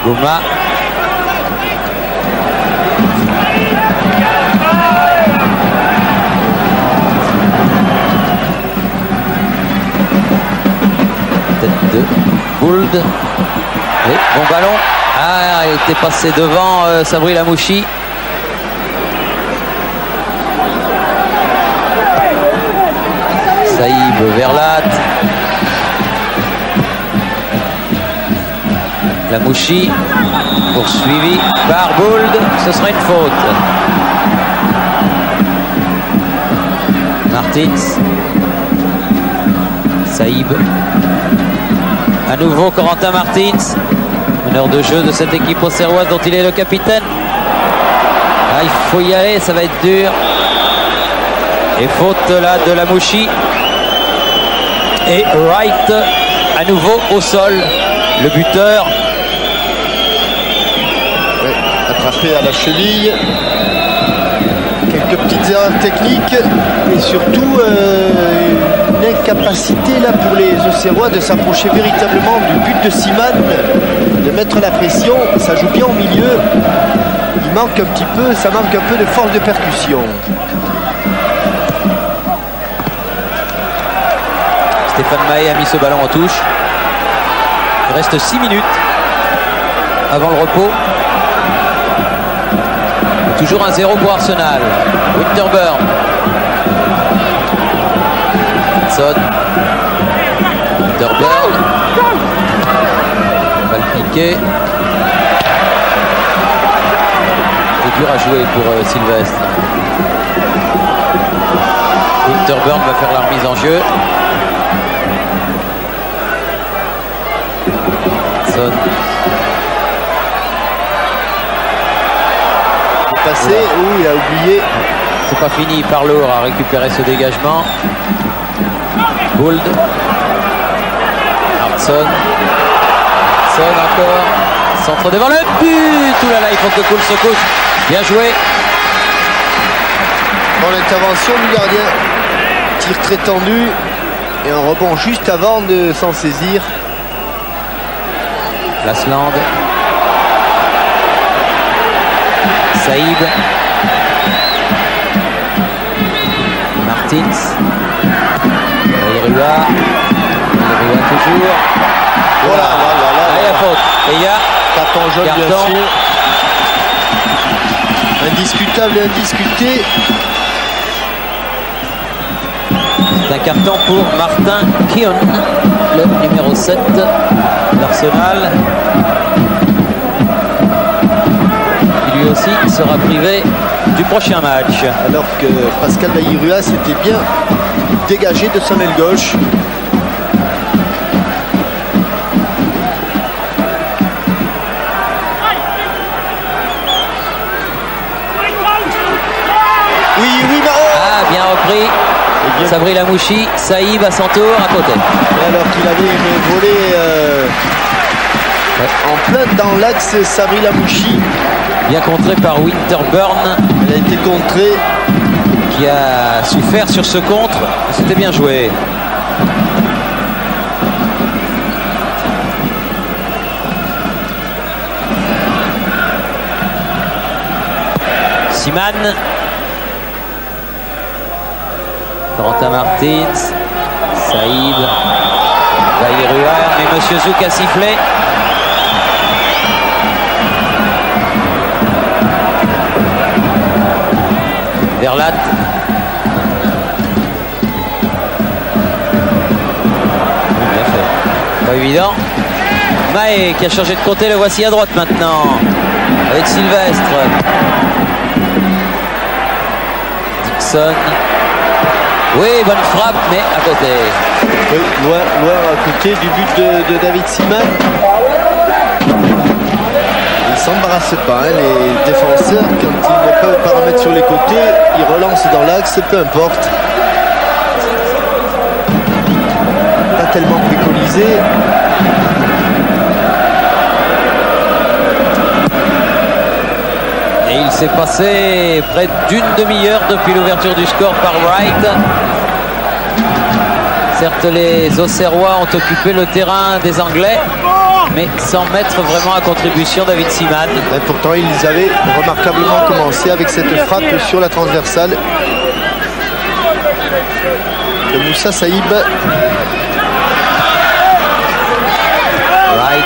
Gouma. Tête de Gould. Oui, bon ballon. Ah, il était passé devant Sabri Lamouchi. Saïb Verlat. Lamouchi poursuivi par Gould. Ce sera une faute. Martins. Saïb. À nouveau Corentin Martins. Meneur de jeu de cette équipe auxerroise dont il est le capitaine. Ah, il faut y aller, ça va être dur. Et faute là de Lamouchi. Et Wright à nouveau au sol. Le buteur. Ouais, attrapé à la cheville. Quelques petites erreurs techniques. Et surtout une incapacité là pour les Auxerrois de s'approcher véritablement du but de Siman. De mettre la pression. Ça joue bien au milieu. Il manque un petit peu, ça manque un peu de force de percussion. Stéphane Mahé a mis ce ballon en touche. Il reste 6 minutes avant le repos. Et toujours 1-0 pour Arsenal. Winterburn. Hudson. Winterburn. Balle piquée. C'est dur à jouer pour Sylvestre. Winterburn va faire la remise en jeu. Passé, il a oublié. C'est pas fini, Parlour a récupéré ce dégagement. Gould. Hartson. Hartson encore. Centre devant le but. Ouh là là, il faut que Gould se couche. Bien joué. Bon, l'intervention du gardien. Tir très tendu. Et un rebond juste avant de s'en saisir. Lasland. Saïd. Martins. Irua. Irua toujours. Voilà, il y a faute. Et il y a carton jaune, bien sûr. Indiscutable et indiscuté. C'est un carton pour Martin Keown, le numéro 7 d'Arsenal. Qui lui aussi sera privé du prochain match. Alors que Pascal Baïrua s'était bien dégagé de son aile gauche. Oui, Maro. Ah, bien repris. Sabri Lamouchi, Saïb à son tour à côté. Et alors qu'il avait une volée en plein dans l'axe, Sabri Lamouchi. Bien contré par Winterburn. Elle a été contrée. Qui a su faire sur ce contre. C'était bien joué. Siman. Corentin Martins. Saïd. Baïrua. Mais Monsieur Zouk a sifflé. Verlat. Bien fait. Pas évident. Mahé qui a changé de côté, le voici à droite maintenant. Avec Sylvestre. Dixon. Oui, bonne frappe, mais à côté. Oui, loin à côté du but de David Siman. Ils ne s'embarrassent pas, hein, les défenseurs, quand ils ne peuvent pas remettre sur les côtés, ils relancent dans l'axe, peu importe. Pas tellement préconisé. Et il s'est passé près d'une demi-heure depuis l'ouverture du score par Wright. Certes, les Auxerrois ont occupé le terrain des Anglais, mais sans mettre vraiment à contribution David Seaman. Et pourtant, ils avaient remarquablement commencé avec cette frappe sur la transversale de Moussa Saïb. Wright.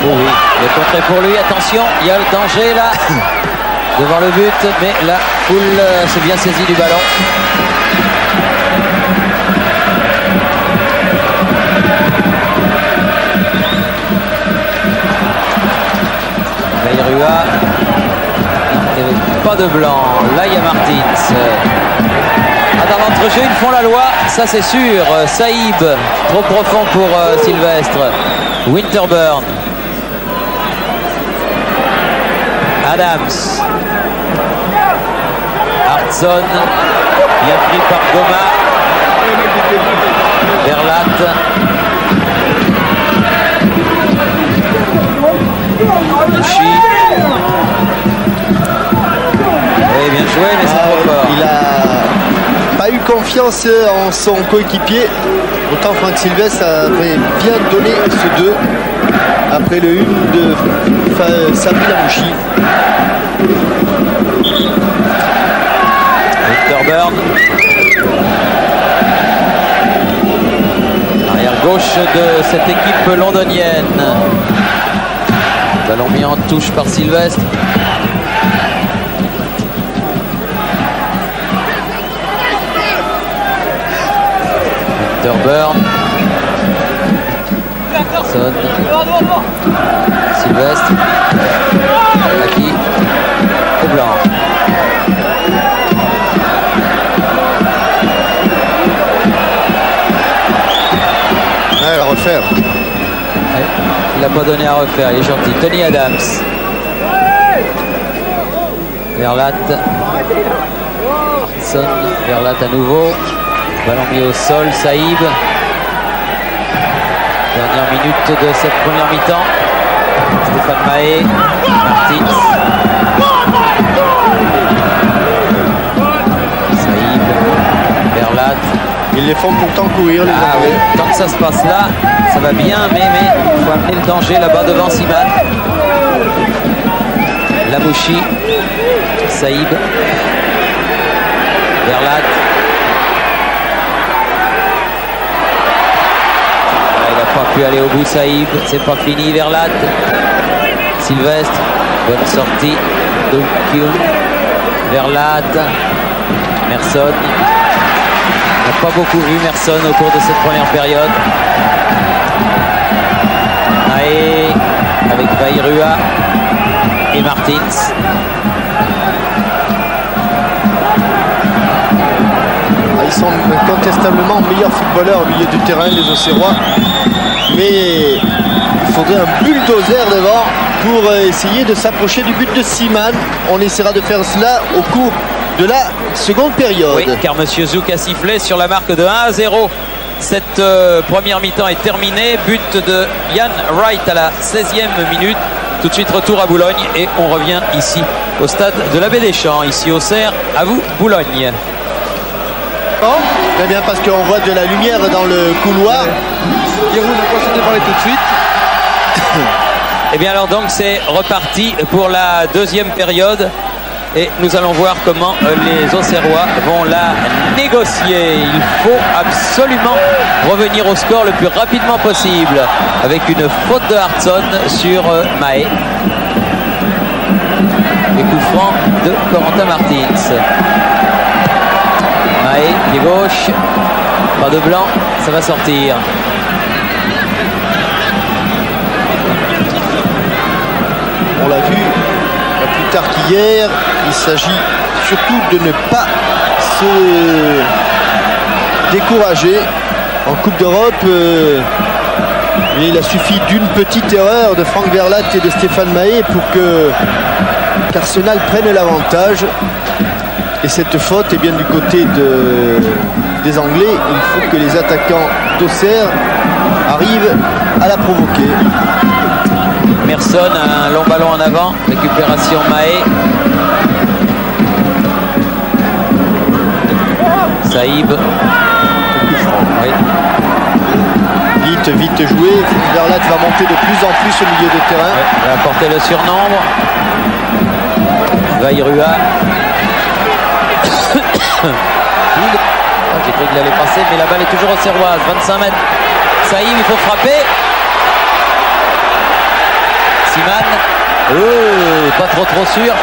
Oh oui, le contré pour lui, attention, il y a le danger là, devant le but, mais la foule s'est bien saisie du ballon. Bayrua, il n'y avait pas de blanc, là il y a Martins. Dans l'entrejeu, ils font la loi, ça c'est sûr. Saïb, trop profond pour Sylvestre. Winterburn. Adams. Hartson. Bien pris par Goma. Verlat. Mouchi. Oui, bien joué, mais c'est trop fort. Il a pas eu confiance en son coéquipier. Autant Franck Sylvestre avait bien donné ce 2 après le 1 de Sami Lamouchi. Winterburn. Arrière gauche de cette équipe londonienne. Ballon mis en touche par Sylvestre. Winterburn. Son. Sylvestre. À qui? Au blanc. Ouais, à refaire. Ouais, il n'a pas donné à refaire, il est gentil. Tony Adams. Verlat. Hartson. Verlat à nouveau. Ballon mis au sol, Saïb. Dernière minute de cette première mi-temps. Stéphane Mahé. Martins. Saïb. Verlat. Ils les font pourtant courir, les Anglais. Oui. Tant que ça se passe là, ça va bien, mais il faut amener le danger là-bas devant Seaman. Lamouchi. Saïb. Verlat. Pu aller au bout Saïb, c'est pas fini. Verlat. Sylvestre, bonne sortie de Kyun. Verlat. Merson. On n'a pas beaucoup vu Merson au cours de cette première période. Mahé avec Bayrua et Martins. Ils sont incontestablement meilleurs footballeurs au milieu du terrain, les Auxerrois. Mais il faudrait un bulldozer devant pour essayer de s'approcher du but de Seaman. On essaiera de faire cela au cours de la seconde période. Oui, car M. Zouk a sifflé sur la marque de 1-0. Cette première mi-temps est terminée. But de Ian Wright à la 16e minute. Tout de suite, retour à Boulogne et on revient ici au stade de l'Abbé des Champs, ici au Cerf. À vous, Boulogne. Très bien, parce qu'on voit de la lumière dans le couloir. Giroud n'a pas sauté parler tout de suite. Et bien alors donc c'est reparti pour la deuxième période et nous allons voir comment les Auxerrois vont la négocier. Il faut absolument revenir au score le plus rapidement possible avec une faute de Hartson sur Mahé. Et coup franc de Corentin Martins. Mahé, pied gauche, pas de blanc, ça va sortir. On l'a vu plus tard qu'hier, il s'agit surtout de ne pas se décourager. En Coupe d'Europe, il a suffi d'une petite erreur de Franck Verlat et de Stéphane Mahé pour qu'Arsenal prenne l'avantage. Et cette faute est bien du côté des Anglais. Il faut que les attaquants d'Auxerre arrivent à la provoquer. Merson, un long ballon en avant, récupération Mahé. Saïb. Oui. Vite joué. Verlat va monter de plus en plus au milieu de terrain. Ouais, il va apporter le surnombre. Vairua. J'ai cru qu'il allait passer, mais la balle est toujours auxerroise. 25 mètres. Saïb, il faut frapper. Siman. Oh, pas trop sûr.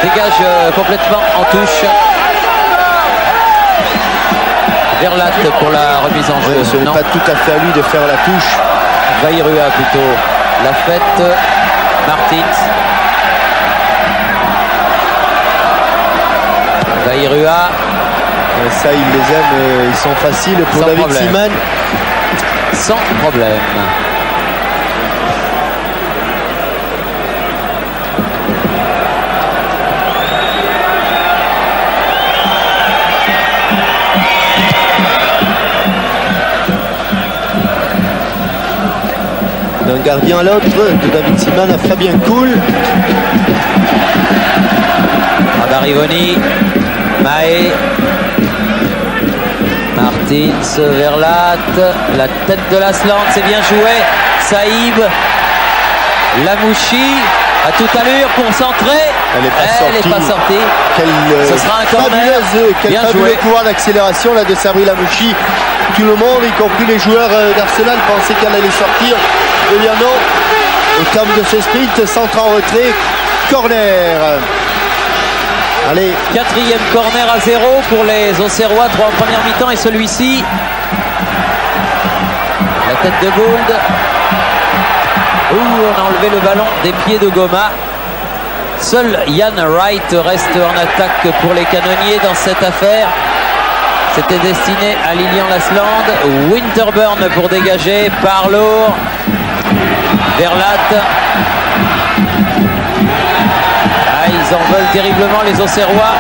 Dégage complètement en touche. Verlat pour la remise en jeu. Ce n'est pas tout à fait à lui de faire la touche. Vairua plutôt. La fête. Martins. Vairua. Ça, il les aime. Ils sont faciles pour Sans David problème. Siman. Sans problème. D'un gardien à l'autre, de David Siman à Fabien Cool. Radarivoni, Mahé, Martins, Verlat, la tête de l'Asland, c'est bien joué. Saïb, Lamouchi, à toute allure pour centrer. Elle n'est pas sortie. Ce sera un corner. Quel fabuleux pouvoir d'accélération là de Sabri Lamouchi. Tout le monde, y compris les joueurs d'Arsenal, pensaient qu'elle allait sortir. Eh bien non. Au terme de ce sprint, centre en retrait, corner. Allez. 4e corner à 0 pour les Auxerrois, 3 en première mi-temps et celui-ci. La tête de Gould. On a enlevé le ballon des pieds de Goma. Seul Ian Wright reste en attaque pour les canonniers dans cette affaire. C'était destiné à Lilian Lasland. Winterburn pour dégager. Parlour. Verlat. Ils en veulent terriblement les Auxerrois.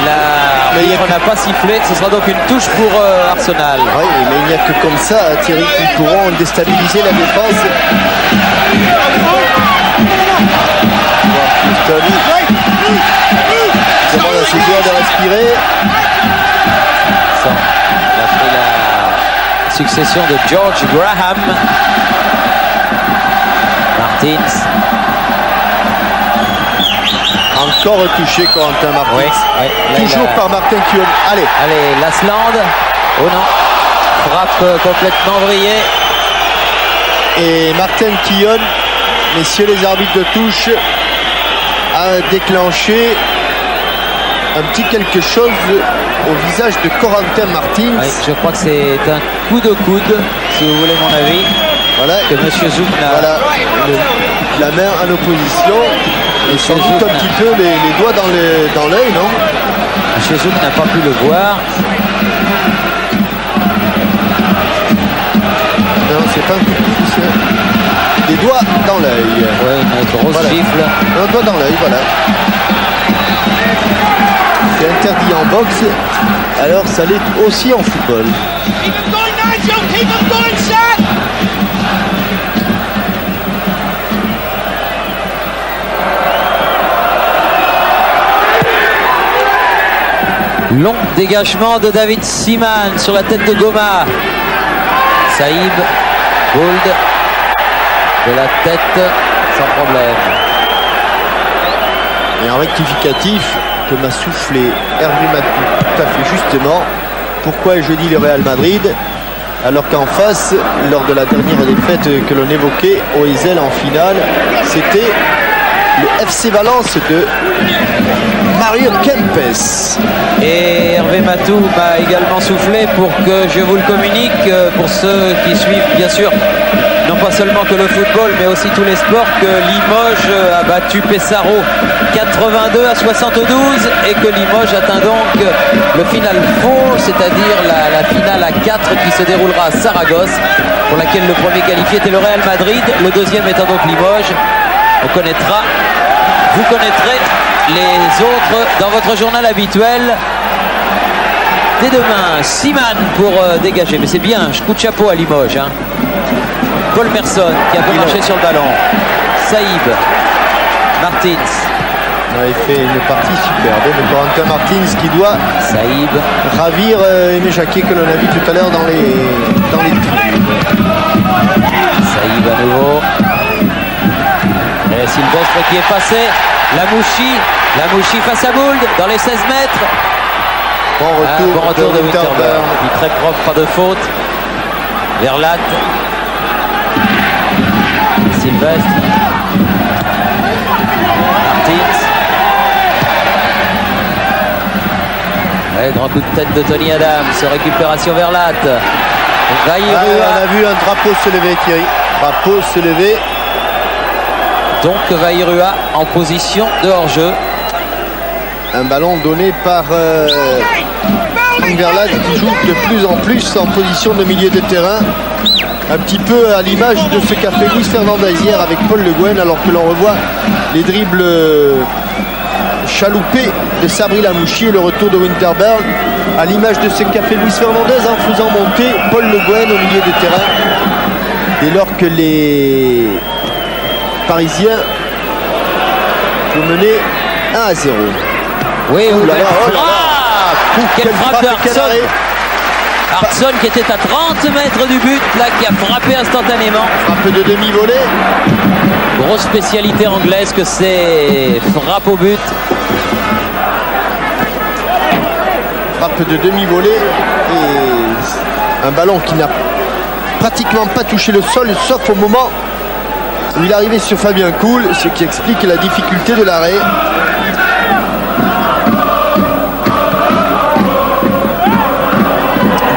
L'arbitre n'a pas sifflé. Ce sera donc une touche pour Arsenal. Oui, mais il n'y a que comme ça, Thierry, qui pourront déstabiliser la défense. Tony demande à ses joueurs de respirer. Ça, il a pris la succession de George Graham. Martins. Encore touché Corentin Martins. Oui, oui, toujours par Martin Kion. Allez. Allez, Lasland. Oh non. Frappe complètement vrillée. Et Martin Kion, messieurs les arbitres de touche, a déclenché un petit quelque chose au visage de Corentin Martins. Oui, je crois que c'est un coup de coude, si vous voulez mon avis. Voilà. Que M. Zouk n'a... Voilà. La main en opposition. Et sans doute un petit peu les doigts dans l'œil, non? M. Zouk n'a pas pu le voir. Non, c'est pas un coup de coude, c'est des doigts dans l'œil. Oui, une grosse gifle. Un doigt dans l'œil, voilà. C'est interdit en boxe, alors ça l'est aussi en football. Long dégagement de David Siman sur la tête de Goma. Saïb, Gould, de la tête, sans problème. Et un rectificatif que m'a soufflé Hervé Matou tout à fait justement. Pourquoi ai-je dit le Real Madrid alors qu'en face, lors de la dernière défaite que l'on évoquait au Ezel en finale, c'était le FC Valence de Mario Kempes. Et Hervé Matou m'a également soufflé pour que je vous le communique, pour ceux qui suivent bien sûr non pas seulement que le football mais aussi tous les sports, que Limoges a battu Pesaro 82-72 et que Limoges atteint donc le Final Four, c'est-à-dire la finale à 4 qui se déroulera à Saragosse, pour laquelle le premier qualifié était le Real Madrid, le deuxième étant donc Limoges. Vous connaîtrez les autres dans votre journal habituel. Dès demain, Siman pour dégager. Mais c'est bien, coup de chapeau à Limoges. Hein. Paul Merson qui a peu marché sur le ballon. Saïb, Martins, On avait fait une partie superbe de Corentin Martins qui doit Saïb ravir Aimé Jacquet que l'on a vu tout à l'heure dans les tribunes. Saïb à nouveau. Et Sylvestre qui est passé. Lamouchi face à Bould dans les 16 mètres. Bon retour, de Winterburn. Il est très propre, pas de faute. Verlat. Sylvestre. Martins. Ouais, grand coup de tête de Tony Adams. Récupération Verlat. Vairua. On a vu un drapeau se lever, Thierry. Drapeau se lever. Donc Vairua en position de hors-jeu. Un ballon donné par Franck Verlat qui joue de plus en plus en position de milieu de terrain. Un petit peu à l'image de ce qu'a fait Luis Fernandez hier avec Paul Le Guen, alors que l'on revoit les dribbles chaloupés de Sabri Lamouchi et le retour de Winterburn. À l'image de ce qu'a fait Luis Fernandez en faisant monter Paul Le Guen au milieu de terrain. Dès lors que les Parisiens vont mener 1-0. Oui, oh là là, quelle frappe de Hartson. Hartson qui était à 30 mètres du but, là qui a frappé instantanément. Frappe de demi-volée. Grosse spécialité anglaise que c'est frappe au but. Frappe de demi-volée et un ballon qui n'a pratiquement pas touché le sol, sauf au moment où il arrivait sur Fabien Cool, ce qui explique la difficulté de l'arrêt.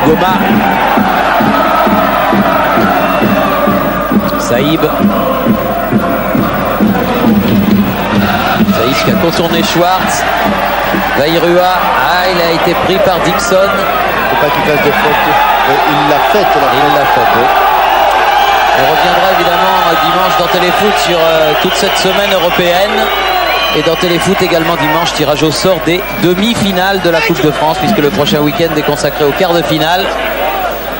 Goma. Saïb. Saïb qui a contourné Schwartz. Vairua. Ah, il a été pris par Dixon. Faut pas qu'il fasse de faute. Il l'a faite. Il l'a faite, oui. On reviendra évidemment dimanche dans Téléfoot sur toute cette semaine européenne. Et dans Téléfoot également dimanche, tirage au sort des demi-finales de la Coupe de France, puisque le prochain week-end est consacré au quart de finale.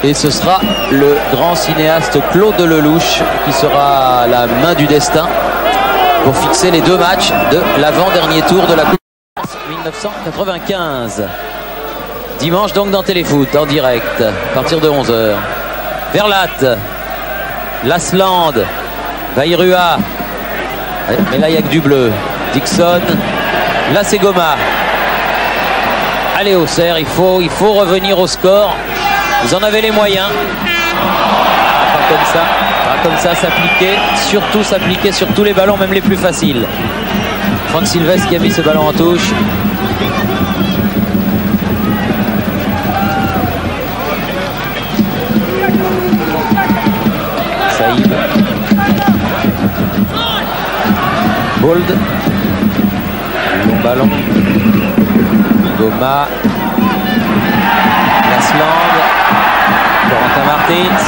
Et ce sera le grand cinéaste Claude Lelouch qui sera la main du destin pour fixer les deux matchs de l'avant-dernier tour de la Coupe de France 1995. Dimanche donc dans Téléfoot en direct à partir de 11h. Verlat, Lasland, Vairua, mais là il n'y a que du bleu. Dixon, là c'est Goma. Allez Auxerre, il faut revenir au score. Vous en avez les moyens. Pas comme ça s'appliquer. Surtout s'appliquer sur tous les ballons, même les plus faciles. Franck Sylvestre qui a mis ce ballon en touche. Saïb. Bould. Long ballon. Goma. Lasland. Corentin Martins.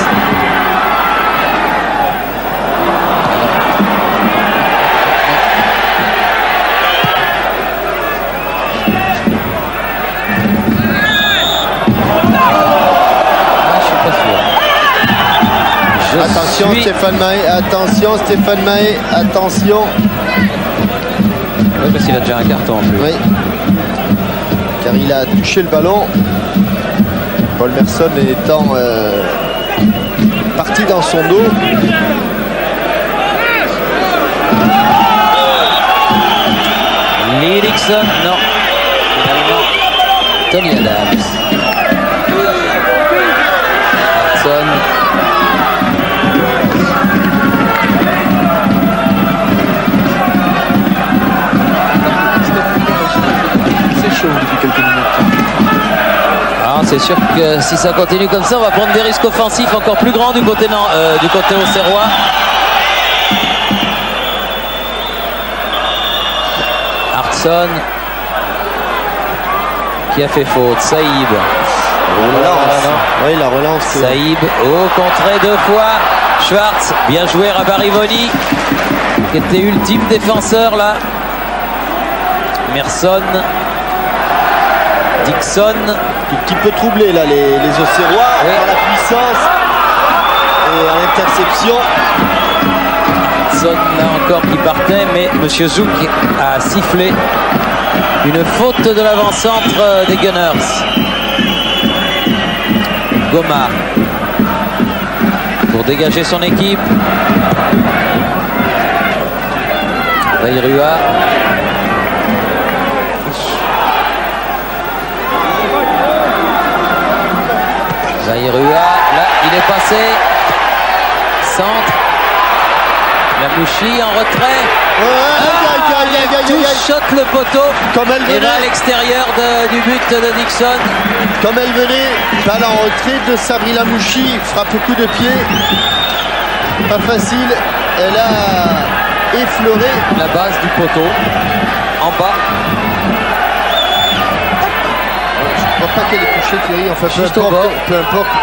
Attention Stéphane Mahé, attention Stéphane Mahé, attention. Oui, parce qu'il a déjà un carton en plus. Oui. Car il a touché le ballon. Paul Merson étant parti dans son dos. Lee Dixon, non. Finalement, Tony Adams. Hartson. Depuis quelques minutes. Ah, c'est sûr que si ça continue comme ça, on va prendre des risques offensifs encore plus grands du côté auxerrois. Hartson qui a fait faute. Saïb. Oui, la relance. Saïb au contré deux fois. Schwartz, bien joué. Rabarivoni qui était ultime défenseur là. Merson. Dixon. Un petit peu troublé là les Auxerrois, oui. À la puissance et à l'interception. Hartson là encore qui partait, mais Monsieur Zouk a sifflé une faute de l'avant-centre des Gunners. Goma pour dégager son équipe. Vairua. Vairua, là il est passé. Centre. Lamouchi en retrait. Choque le poteau. Comme elle venait, et va à l'extérieur du but de Dixon. Comme elle venait, balle en retrait de Sabri Lamouchi, frappe au coup de pied. Pas facile. Elle a effleuré la base du poteau. En bas. Je ne crois pas qu'elle ait touché Thierry. Enfin, peu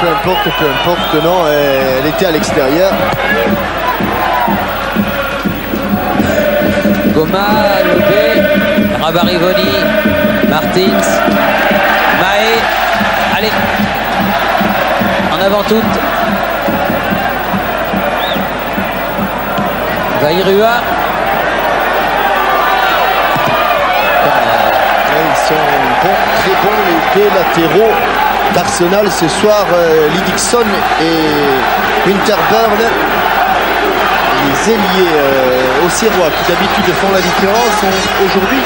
importe. Non, elle était à l'extérieur. Goma, Lobé, Rabarivoni, Martins, Mahé, allez, en avant toute. Vairua. Ils sont très bons les deux latéraux d'Arsenal ce soir, Lee Dixon et Winterburn. Les ailiers auxerrois qui d'habitude font la différence ont aujourd'hui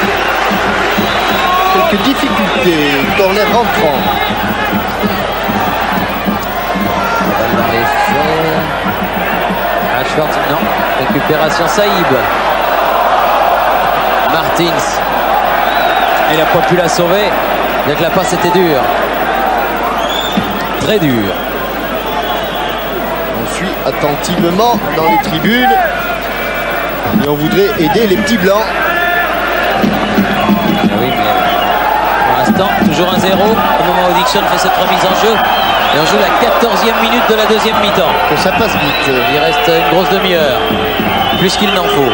quelques difficultés. Corner rentrant. Dans l'effet. Ashford, non. Récupération Saïb. Martins. Il n'a pas pu la sauver. Bien que la passe était dure. Très dure. On suit attentivement dans les tribunes. Et on voudrait aider les petits blancs. Oui, mais pour l'instant, toujours 1-0 au moment où Dixon fait cette remise en jeu. Et on joue la 14e minute de la deuxième mi-temps. Que ça passe vite. Il reste une grosse demi-heure. Plus qu'il n'en faut.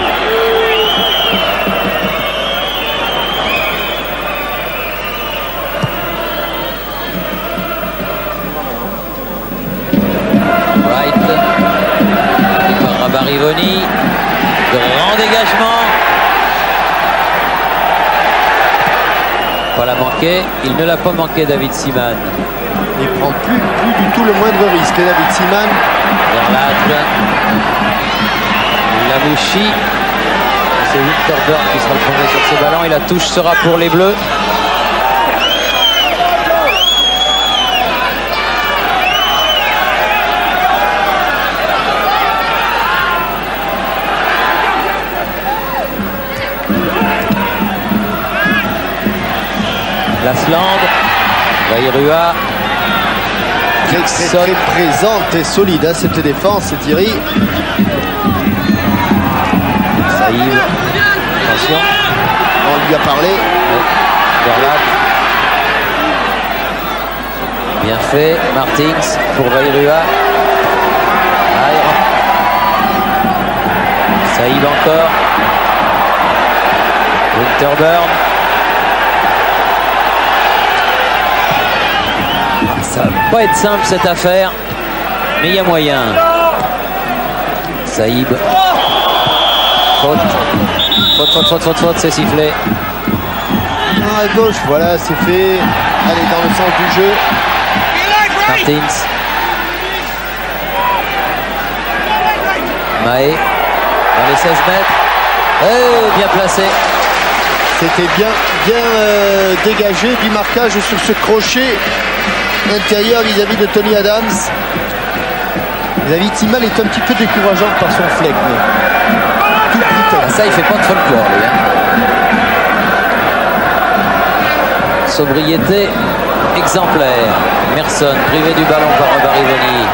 Wright. Et par Rabarivoni. Grand dégagement. Pas la manquer. Il ne l'a pas manqué, David Seaman. Il prend plus du tout le moindre risque, David Seaman. Verlatte. Lamouchi. C'est Winterburn qui sera le premier sur ce ballon et la touche sera pour les Bleus. Lasland, Vairua, très présente et solide hein, cette défense, Thierry. Saïd, attention. On lui a parlé. Verlatte. Bien fait, Martins pour Vairua. Saïd encore. Winterburn. Ça va pas être simple cette affaire, mais il y a moyen. Saïb. Faute, c'est sifflé. À gauche, voilà, c'est fait. Allez, dans le sens du jeu. Martins. Mahé. Dans les 16 mètres. Oh, bien placé. C'était bien dégagé du marquage sur ce crochet intérieur vis-à-vis de Tony Adams. David Seaman est un petit peu décourageant par son flegme. Ça, il fait pas de folklore, lui. Sobriété exemplaire. Merson privé du ballon par Rabarivoni.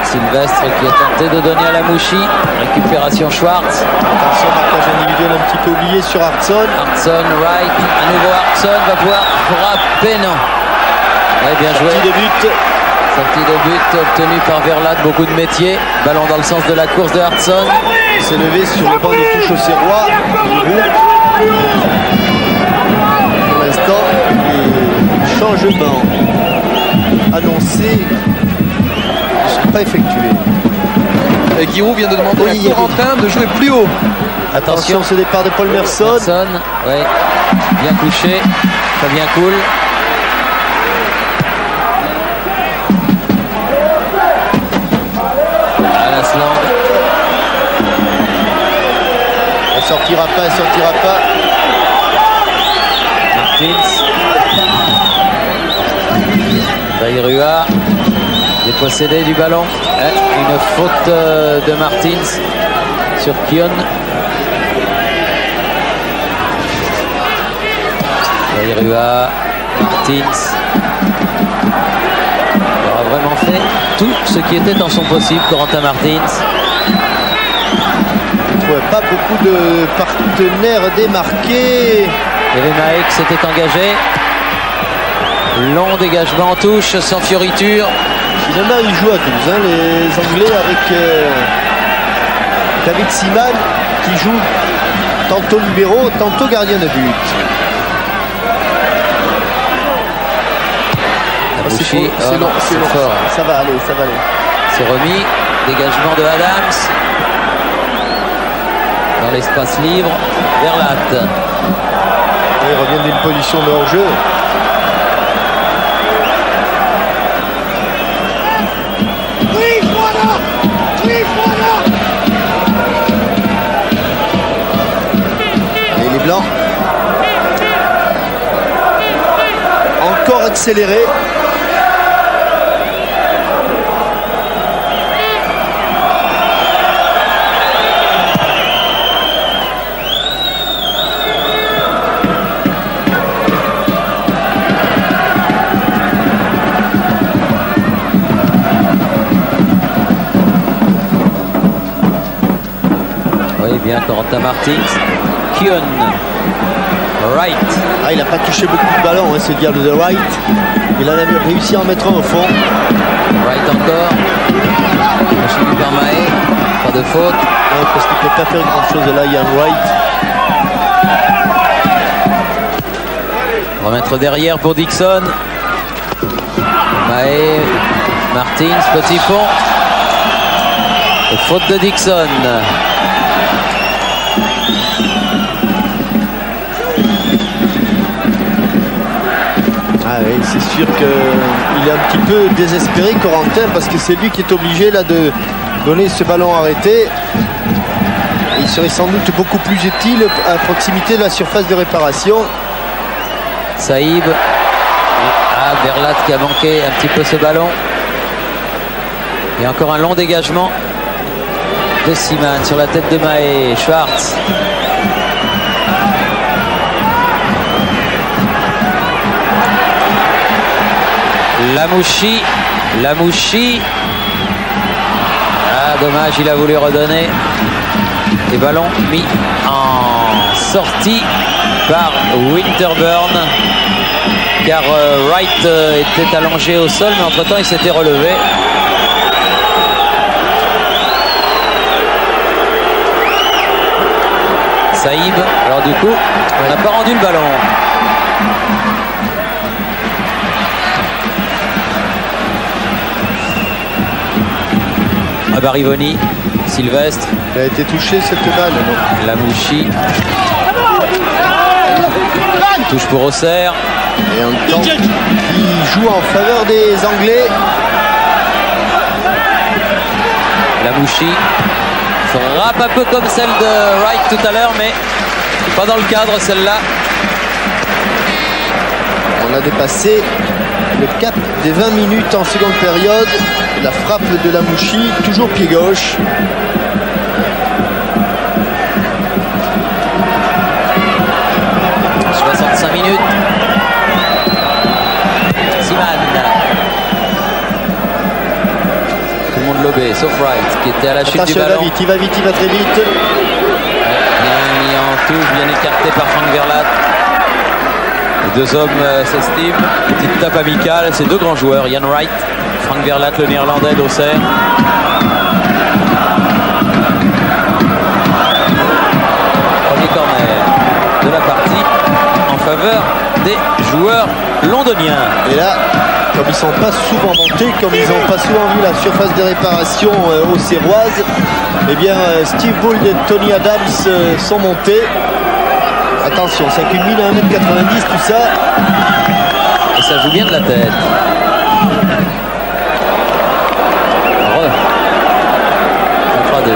Sylvestre qui a tenté de donner à Lamouchi. Récupération Schwartz. Attention, marquage individuel un petit peu oublié sur Hartson. Hartson, Wright. À nouveau Hartson va pouvoir frapper, non. Ouais, bien joué. Sortie de but. Sortie de but obtenue par Verlatte, beaucoup de métier. Ballon dans le sens de la course de Hartson. Il s'est levé sur le banc de touche auxerrois. Pour l'instant, les changements annoncés ne sont pas effectués. Et Giroud vient de demander à Corentin de jouer plus haut. Attention, ce départ de Paul Merson. Ouais. Bien couché, très bien cool. Alasland. Elle sortira pas, elle sortira pas. Martins. Zairua. Dépossédé du ballon. Une faute de Martins sur Kion. Zairua, Martins. Il aura vraiment fait tout ce qui était en son possible, Corentin Martins. Ouais, pas beaucoup de partenaires démarqués. Maek s'était engagé. Long dégagement en touche, sans fioriture. Finalement, ils jouent à Toulouse, hein, les Anglais, avec David Seaman qui joue tantôt libéraux, tantôt gardien de but. C'est long, c'est fort. Ça va aller, ça va aller. C'est remis. Dégagement de Adams. Dans l'espace libre. Verlat. Il revient d'une position de hors-jeu. Et les Blancs. Encore accéléré. Bien, Corentin Martins. Kion. Wright. Ah, il n'a pas touché beaucoup de ballons, hein, ce diable de Wright. Il en a réussi à en mettre un au fond. Wright encore. Suivi par Mahé. Pas de faute. Ouais, parce qu'il ne peut pas faire grand chose là, Ian Wright. Remettre derrière pour Dixon. Mahé. Martins. Petit pont. Et faute de Dixon. Ah oui, c'est sûr qu'il est un petit peu désespéré, Corentin, parce que c'est lui qui est obligé là de donner ce ballon arrêté. Et il serait sans doute beaucoup plus utile à proximité de la surface de réparation. Saïb. Ah, Verlat qui a manqué un petit peu ce ballon. Et encore un long dégagement de Seaman sur la tête de Mahé. Schwartz. Lamouchi. Ah, dommage, il a voulu redonner. Et ballon mis en sortie par Winterburn. Car Wright était allongé au sol, mais entre-temps, il s'était relevé. Saïb, alors du coup, on n'a pas rendu le ballon. Barivoni, Sylvestre. Il a été touché cette balle. Lamouchi. Touche pour Auxerre. Et un temps qui joue en faveur des Anglais. Lamouchi. Frappe un peu comme celle de Wright tout à l'heure, mais pas dans le cadre celle-là. On a dépassé le cap des 20 minutes en seconde période. La frappe de Lamouchi, toujours pied gauche. Minutes. Seaman. Tout le monde lobé, sauf Wright qui était à la chute du ballon. Il va vite, il va très vite. Bien mis en touche, bien écarté par Frank Verlat. Les deux hommes s'estiment. Petite tape amicale, c'est deux grands joueurs, Ian Wright, Frank Verlat, le néerlandais d'Auxerre. Premier corner de la partie en faveur des joueurs londoniens. Et là, comme ils ne sont pas souvent montés, comme ils n'ont pas souvent vu la surface de réparation aux Serroises, eh bien Steve Bould et Tony Adams sont montés. Attention, ça culmine à 1m90 tout ça. Et ça joue bien de la tête. Ça fera 2.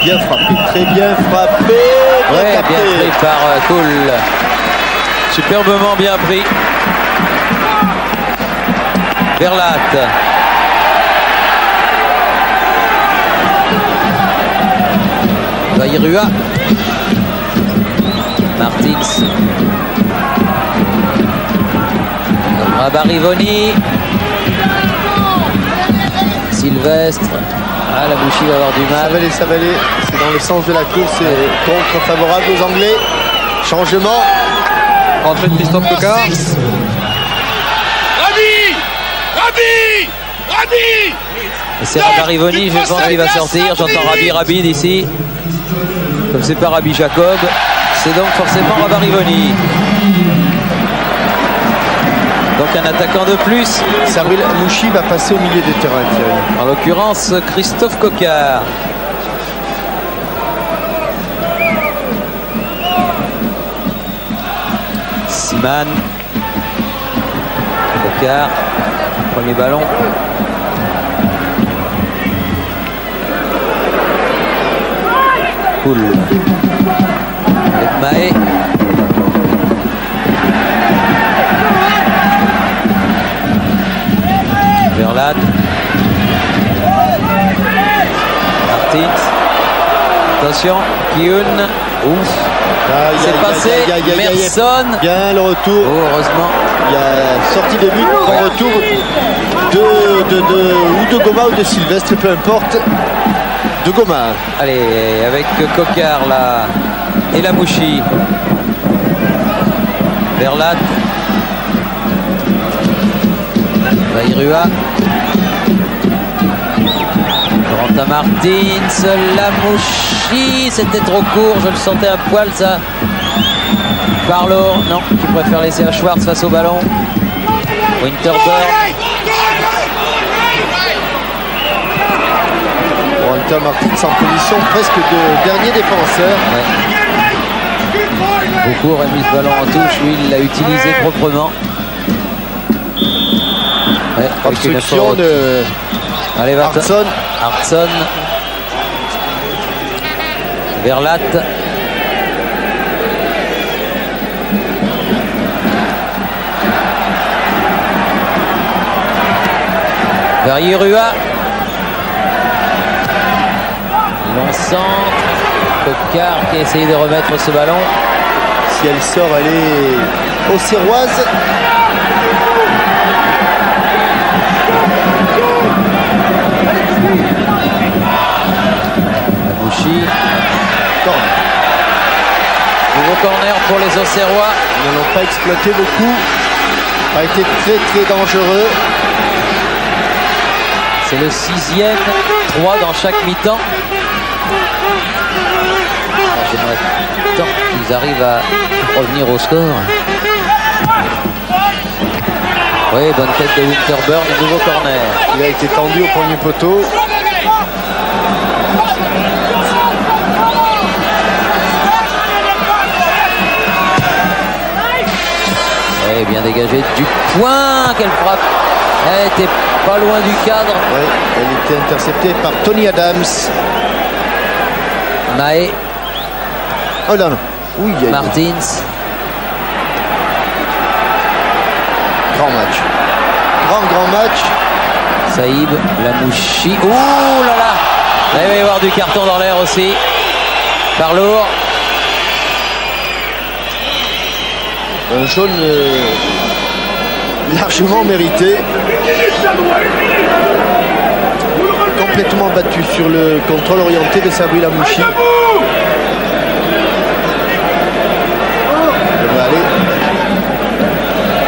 Bien frappé, très bien frappé. Ouais, bien pris par Cool. Superbement bien pris. Verlat. Vairua. Martins. Rabarivoni. Sylvestre. Ah, la Bouchy va avoir du mal. Ça va aller. C'est dans le sens de la course et contre favorable aux Anglais. Changement. Entrée de Christophe Coquard. Rabi. Et c'est Rabarivoni, je pense qu'il va sortir. J'entends Rabi d'ici. Comme c'est pas Rabbi Jacob, c'est donc forcément Rabarivoni. Donc un attaquant de plus. Sabril Amouchi va passer au milieu des terrains, Thierry. En l'occurrence, Christophe Coquard. Siman. Coquard. Premier ballon. Cool. Avec Mahé. Verlat. Martins. Attention, Kiyun. Ouf. C'est passé. Merson. Bien le retour. Oh, heureusement. Il y a sortie de but. En retour de Goma ou de Sylvestre, peu importe. De Goma. Allez, avec Coquard là. Et la Mouchi. Verlat. Vairua. Corentin Martins. La Mouchi. C'était trop court. Je le sentais un poil ça. Parlo. Non, qui préfère laisser à Schwartz face au ballon. Winterburn. Corentin Martins en position presque de dernier défenseur. Ouais. Beaucoup aurait mis ce ballon en touche. Lui, il l'a utilisé proprement. Ouais, obstruction de allez, Hartson. Verlat. Vairua. Long centre. Coquard qui a essayé de remettre ce ballon. Si elle sort, elle est aux Serroises. Bouchy. Nouveau corner pour les Auxerrois. Ils n'en ont pas exploité beaucoup. Ça a été très dangereux. C'est le 6e, 3 dans chaque mi-temps. J'aimerais tant qu'ils arrivent à revenir au score. Oui, bonne tête de Winterburn, nouveau corner. Il a été tendu au premier poteau. Oui, bien dégagé du point. Quelle frappe. Elle était pas loin du cadre. Oui, elle était interceptée par Tony Adams. Mahé. Oh là là. Oui, Martins. Grand match. Grand match. Saïb, Lamouchi. Ouh là là. Là, il va y avoir du carton dans l'air aussi. Parlour. Un jaune largement mérité. Complètement battu sur le contrôle orienté de Sabri Lamouchi.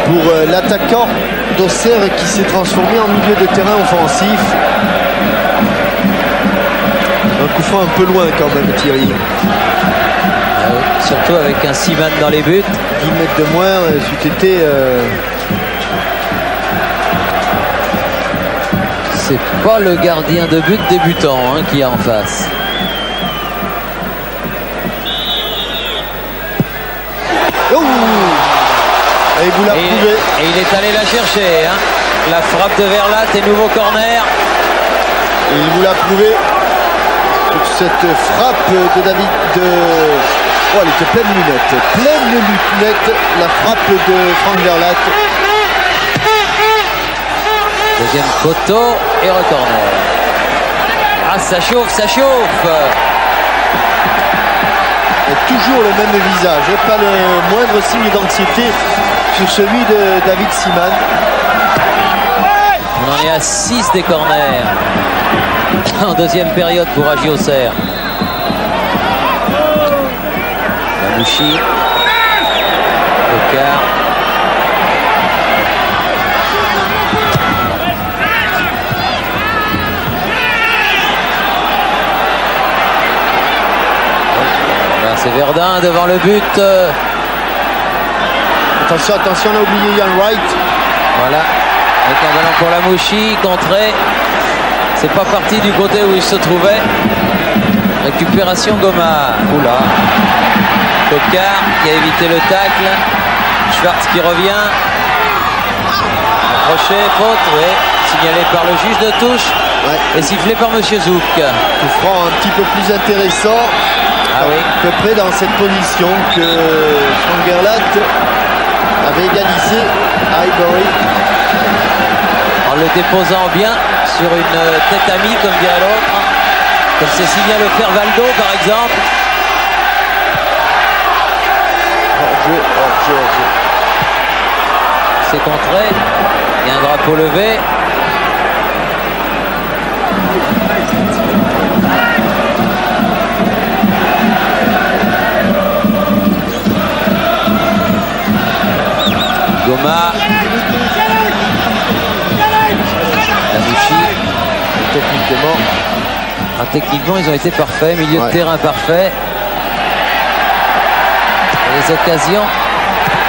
Pour l'attaquant d'Auxerre qui s'est transformé en milieu de terrain offensif. Un coup franc un peu loin quand même, Thierry. Surtout avec un Seaman dans les buts. 10 mètres de moins, c'eût été... C'est pas le gardien de but débutant hein, qui est en face. Oh, et vous la prouvez. Et il est allé la chercher. Hein. La frappe de Verlat et nouveau corner. Et il vous l'a prouvé. Cette frappe de David Oh, elle était pleine lunette. Pleine lunette, la frappe de Frank Verlat. Deuxième poteau et recorner. Ah, ça chauffe, ça chauffe. Et toujours le même visage, pas le moindre signe d'anxiété sur celui de David Seaman. On en est à 6 des corners en deuxième période pour Agi Auxerre. Mamouchi, Tocard. C'est Verdun devant le but. Attention, attention, on a oublié Ian Wright. Voilà, avec un ballon pour Lamouchi, contré. C'est pas parti du côté où il se trouvait. Récupération Goma. Oula. Tocard qui a évité le tacle. Schwartz qui revient. Approché, faute, oui. Signalé par le juge de touche. Ouais. Et sifflé par Monsieur Zouk. Coup franc un petit peu plus intéressant. Ah oui. À peu près dans cette position que Frank Verlat avait égalisé à Highbury. En le déposant bien sur une tête amie, comme dirait l'autre. Comme c'est si bien le faire Valdo, par exemple. Hors-jeu, hors-jeu, hors-jeu. C'est contré. Il y a un drapeau levé. Goma. Lamouchi. Techniquement. Ah, techniquement, ils ont été parfaits. Milieu de terrain parfait. Les occasions.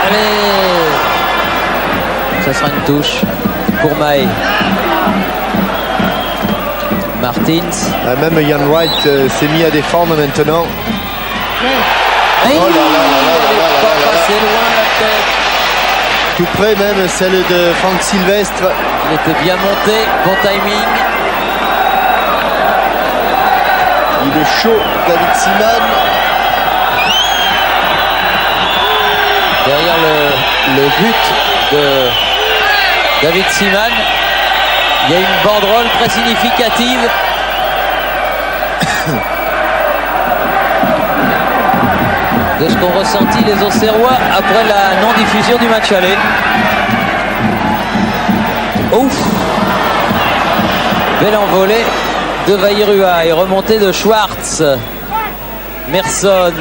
Allez. Ça sera une touche pour Maé. Martins. Même Ian Wright s'est mis à défendre maintenant. Oh là là là là là là. Passé loin la tête. Tout près même celle de Franck Sylvestre. Il était bien monté, bon timing. Il est chaud, David Seaman. Derrière le but de David Seaman, il y a une banderole très significative. De ce qu'ont ressenti les Auxerrois après la non-diffusion du match aller. Ouf! Belle envolée de Vairua et remontée de Schwartz. Merson,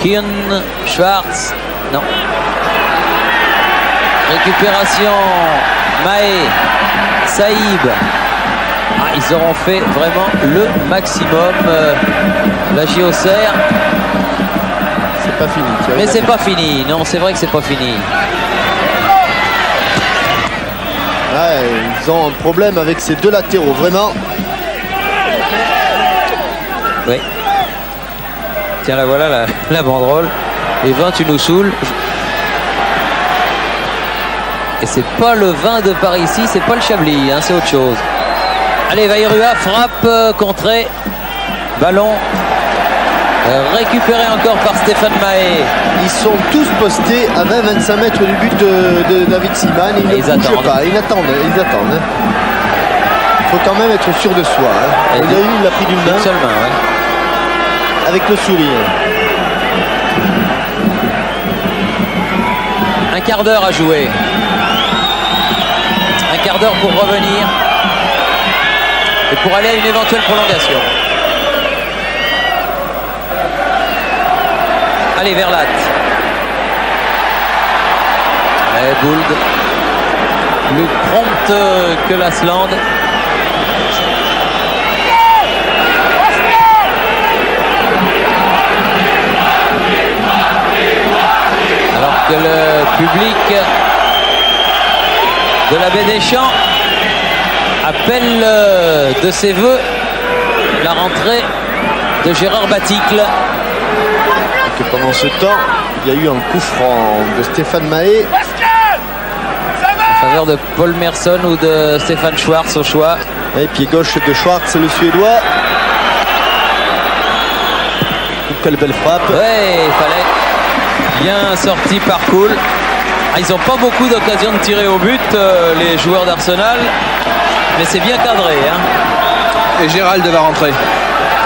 Kuhn, Schwartz. Non. Récupération. Maé, Saïb. Ah, ils auront fait vraiment le maximum. L'Agi Auxerre. Pas fini. Mais c'est pas fini. Non, c'est vrai que c'est pas fini. Ouais, ils ont un problème avec ces deux latéraux, vraiment. Oui. Tiens, la voilà, la banderole. Les 20, tu nous saoules. Et c'est pas le vin de par ici, c'est pas le Chablis, hein, c'est autre chose. Allez, Vairua, frappe, contrée. Ballon. Récupéré encore par Stéphane Maé. Ils sont tous postés à 20-25 mètres du but de David Seaman. Ils ne bougent pas, ils attendent. Il faut quand même être sûr de soi. Hein. Il l'a pris d'une main. Seule main, ouais. Avec le sourire. Un quart d'heure à jouer. Un quart d'heure pour revenir. Et pour aller à une éventuelle prolongation. Allez, Verlat. Et Gould. Plus prompte que l'Asland. l'abbé Deschamps appelle de ses voeux la rentrée de Gérard Baticle. Et que pendant ce temps, il y a eu un coup franc de Stéphane Mahé. En faveur de Paul Merson ou de Stéphane Schwartz au choix. Et pied gauche de Schwartz, le Suédois. Quelle belle frappe. Ouais, il fallait. Bien sorti par Kuhl. Ils n'ont pas beaucoup d'occasions de tirer au but, les joueurs d'Arsenal. Mais c'est bien cadré. Hein. Et Gérald va rentrer.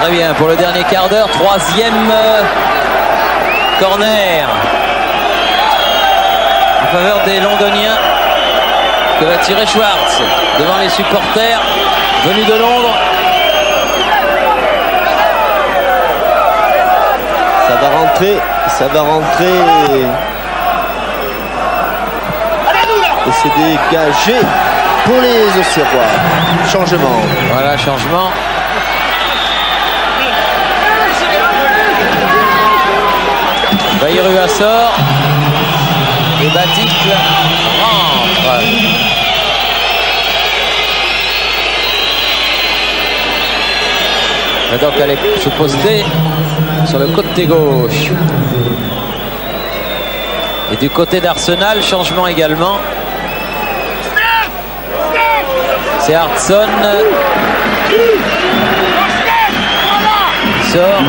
Très bien, pour le dernier quart d'heure, troisième corner. En faveur des Londoniens. Que va tirer Schwartz devant les supporters venus de Londres. Ça va rentrer, ça va rentrer. Et c'est dégagé pour les Auxerrois. Changement. Voilà, changement. Bayrua sort. Et Baticle rentre. Va donc aller se poster sur le côté gauche. Et du côté d'Arsenal, changement également. C'est Hartson. Il sort.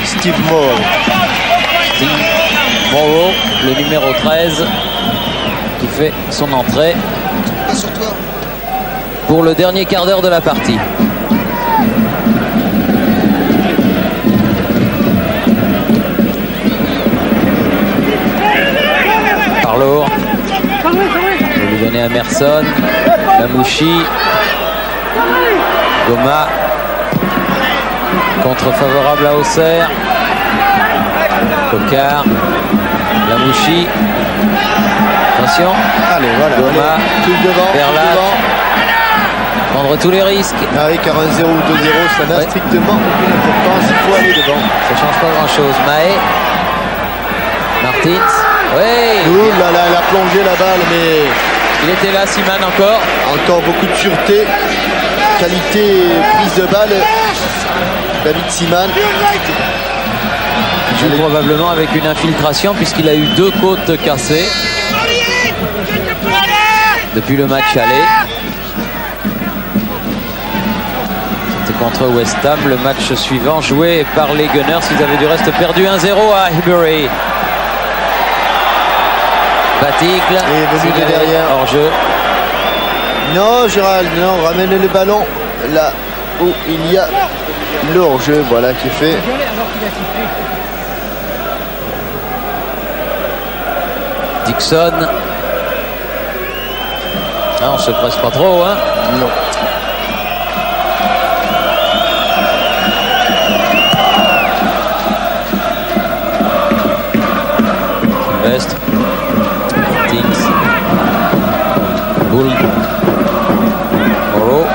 Steve Moore. Steve Moore, le numéro 13, qui fait son entrée pour le dernier quart d'heure de la partie. Parlour. Je vais lui donner à Merson. Lamouchi. Goma. Contre favorable à Auxerre. Cocard. Lamouchi. Attention. Allez, voilà. Goma. Tout devant. Verlat. Prendre tous les risques. Ah oui, car un 0 ou 2-0, ça n'a strictement aucune importance. Il faut aller devant. Ça change pas grand chose. Mahé. Martins. Oui. Ouh là là, elle a plongé la balle, mais il était là, Seaman encore. Encore beaucoup de sûreté. Qualité prise de balle. David Seaman. Il joue probablement avec une infiltration puisqu'il a eu 2 côtes cassées depuis le match aller. C'était contre West Ham. Le match suivant joué par les Gunners. Ils avaient du reste perdu 1-0 à Highbury. Baticle. Et venu de derrière. Hors jeu. Non, Gérald, non, ramène le ballon là où il y a le hors-jeu, voilà, qui est fait. Dixon. Ah, on se presse pas trop, hein? Non. Sylvestre. Tix. Bull. Moreau.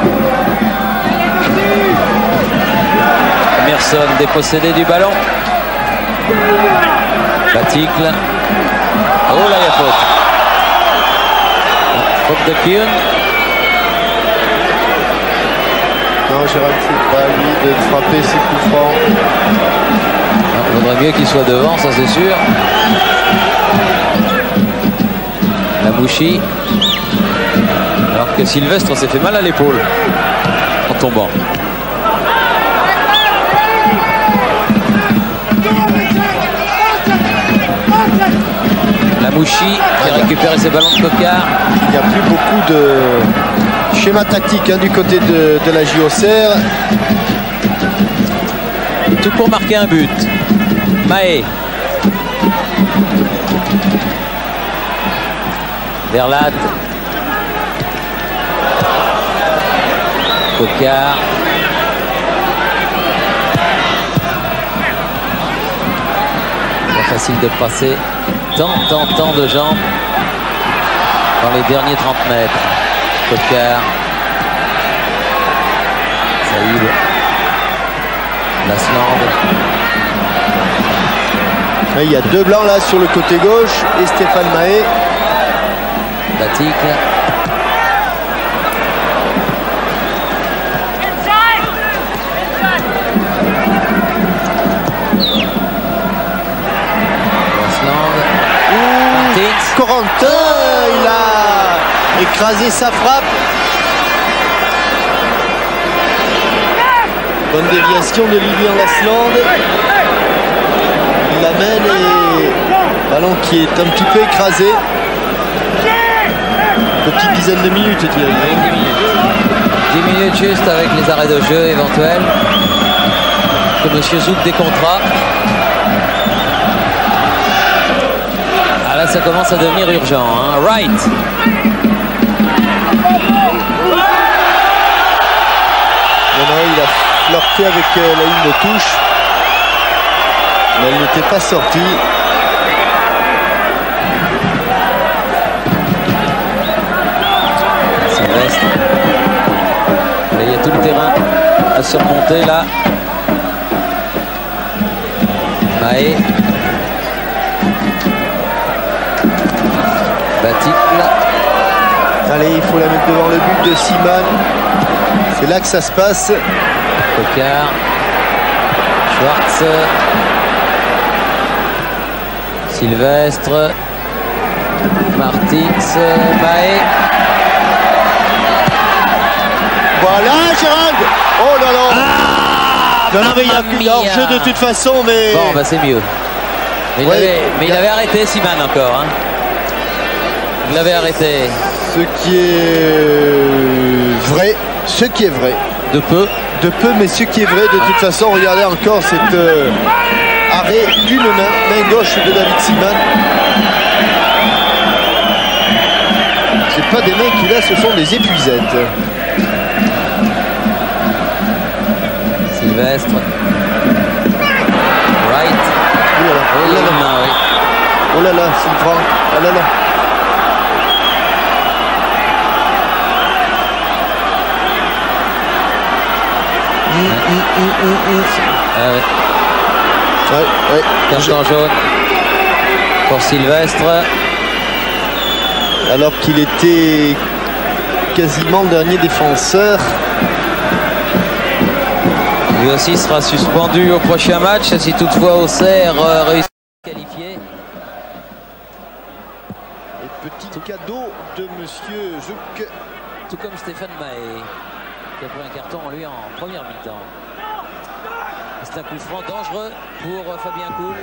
Emerson dépossédé du ballon. Baticle. Oh là, il y a faute. Faute de Kuhn. Non, Gérald, c'est pas lui de frapper ses coups francs. Il vaudrait mieux qu'il soit devant, ça c'est sûr. Lamouchi. Alors que Sylvestre s'est fait mal à l'épaule en tombant. Lamouchi qui a récupéré ses ballons de Cocard. Il n'y a plus beaucoup de schéma tactique du côté de la JOCR. Tout pour marquer un but. Mahé. Verlat. Cocard. Pas facile de passer tant de jambes dans les derniers 30 mètres. Cocard. Saïd. Lasland. Il y a 2 blancs là sur le côté gauche et Stéphane Mahé. Batik. Corentin, il a écrasé sa frappe. Bonne déviation de Lilian Lasland. Il l'amène et ballon qui est un petit peu écrasé. Petite dizaine de minutes, Thierry. 10 minutes juste avec les arrêts de jeu éventuels que M. Zouk décomptera. Ah là, ça commence à devenir urgent. Hein. Wright. Non, il a flirté avec la ligne de touche, mais elle n'était pas sortie. Sylvestre. Il y a tout le terrain à surmonter là. Mahé. Batik là. Allez, il faut la mettre devant le but de Simon. C'est là que ça se passe. Cocard. Schwartz. Sylvestre. Martins. Mahé. Voilà, Gérald. Oh là là. Non, mais il y a hors-jeu de toute façon, mais... Bon, bah c'est mieux. Mais, ouais, il avait arrêté Simon encore. Hein. Il l'avait arrêté. Ce qui est vrai. Ce qui est vrai. De peu. De peu, mais ce qui est vrai, de toute façon, regardez encore cet arrêt d'une main gauche de David Simon. C'est pas des mains qu'il a, ce sont des épuisettes. Sylvestre. Wright. Oh là là, oh là là, oui. Oh là là, Sylvain. Oh là là. Ah ouais. Ouais. Carton jaune pour Sylvestre. Alors qu'il était quasiment dernier défenseur. Lui aussi sera suspendu au prochain match si toutefois Auxerre réussit à se qualifier. Et petit cadeau de Monsieur Zouk. Tout comme Stéphane Mahé qui a pris un carton lui en première mi-temps. C'est un coup franc dangereux pour Fabien Cool.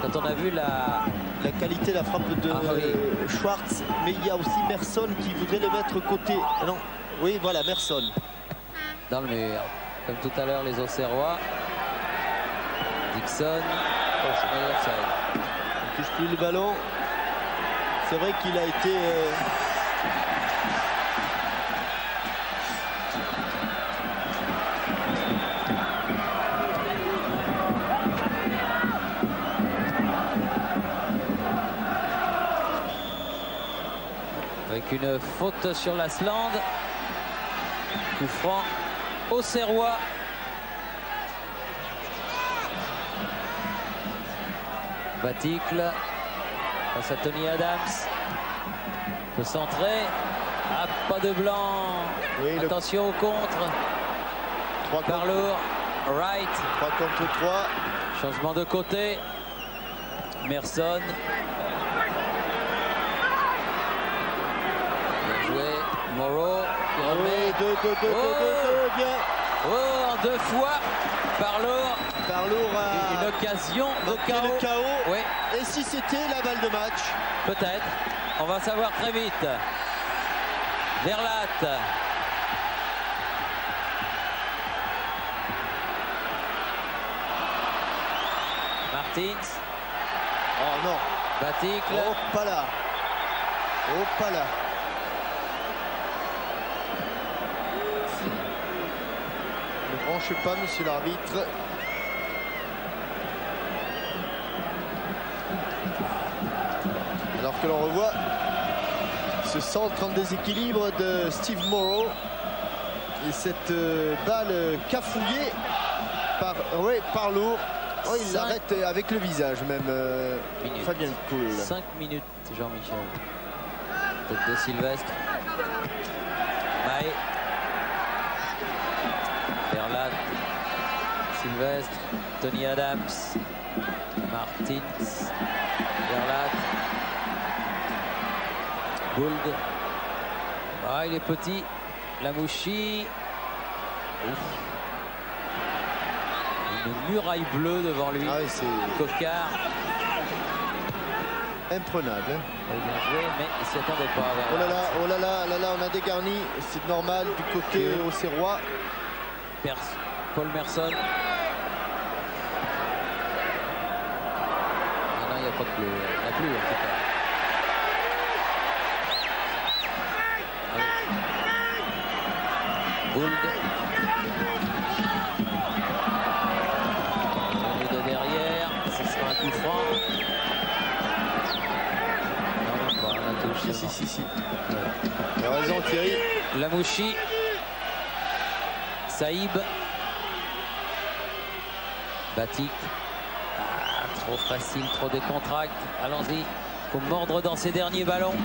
Quand on a vu la qualité, la frappe de Schwartz, mais il y a aussi Merson qui voudrait le mettre côté. Non, oui, voilà, Merson. Dans le mur, comme tout à l'heure les Auxerrois. Dixon. Il ne touche plus le ballon. C'est vrai qu'il a été... Avec une faute sur Lasland. Coup franc Auxerrois. Baticle face à Tony Adams. Peut centrer. Ah, pas de blanc. Oui, attention au contre. 3 Parlour. Wright. 3 contre 3. Changement de côté. Merson. Bien joué. Moreau. Qui remet. Bien. Oh, en 2 fois. Parlour. Parlour a une occasion de KO. Oui. Et si c'était la balle de match? Peut-être. On va savoir très vite. Verlat. Martins. Oh non. Baticle. Oh pas là. Oh pas là. Ne branchez pas, monsieur l'arbitre. Alors que l'on revoit ce centre en déséquilibre de Steve Moreau et cette balle cafouillée par Ray Parlour. Oh, il l'arrête avec le visage même. Fabien Cool. 5 minutes, Jean-Michel. Tête de Sylvestre. Maé. Berlat. Sylvestre. Tony Adams. Martins. Berlat. Gould. Ah, il est petit. Lamouchi. Ouf. Une muraille bleue devant lui. Ah oui, c'est Coquard. Imprenable. Bien joué, mais il s'y attendait pas. Oh là là, oh là là, là là, on a dégarni. C'est normal du côté auxerrois. Paul Merson. Non, il n'y a pas de bleu. Il n'y en a plus en tout cas. Gould. Venu de derrière, ce sera un coup franc. Non, pas la touche. Si. Il a raison Thierry. Lamouchi. Saïb. Batik. Ah, trop facile, trop décontracté. Allons-y. Faut mordre dans ces derniers ballons.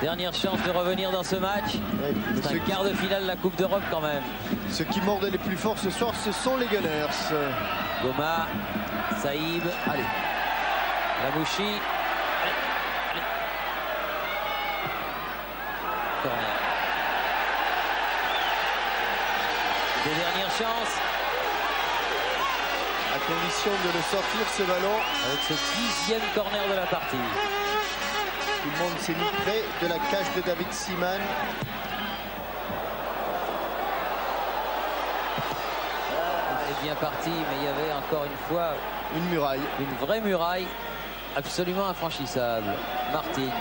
Dernière chance de revenir dans ce match. Ouais, c'est un quart de finale de la Coupe d'Europe quand même. Ceux qui mordent les plus forts ce soir, ce sont les Gunners. Goma, Saïb, allez. Lamouchi. Allez. Corner. Des dernières chances. À condition de le sortir ce ballon. Avec ce 10e corner de la partie. Tout le monde s'est mis près de la cage de David Seaman. Elle est bien partie, mais il y avait encore une fois une muraille. Une vraie muraille, absolument infranchissable. Martins.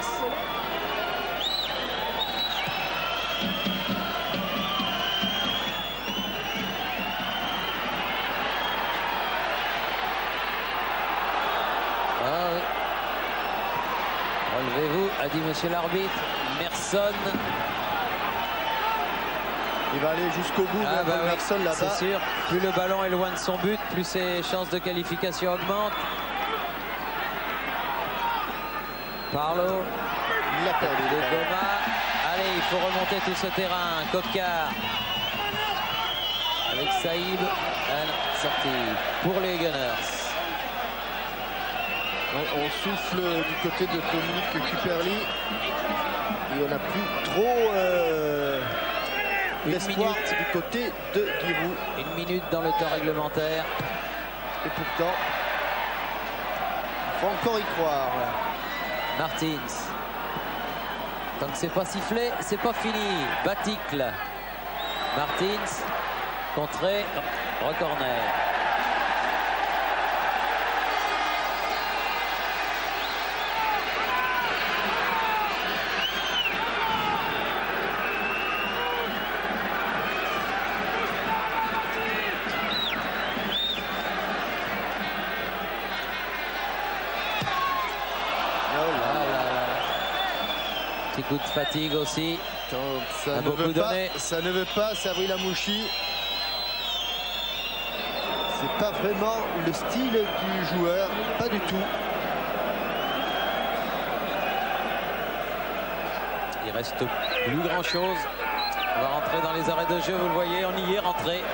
Relevez-vous, a dit monsieur l'arbitre. Merson. Il va aller jusqu'au bout, Merson là-bas. C'est sûr, plus le ballon est loin de son but, plus ses chances de qualification augmentent. Parlo. Il l'a perdu. De Goma. Allez, il faut remonter tout ce terrain. Coquard. Avec Saïb. Sortie pour les Gunners. On souffle du côté de Dominique Cuperli et on n'a plus trop d'espoir du côté de Giroud. 1 minute dans le temps réglementaire. Et pourtant, il faut encore y croire. Martins. Tant que c'est pas sifflé, c'est pas fini. Baticle. Martins. Contré. Recorner. Petit coup de fatigue aussi. Ça ne veut pas, Sabri Lamouchi. C'est pas vraiment le style du joueur, pas du tout. Il reste plus grand chose. On va rentrer dans les arrêts de jeu, vous le voyez, on y est rentré.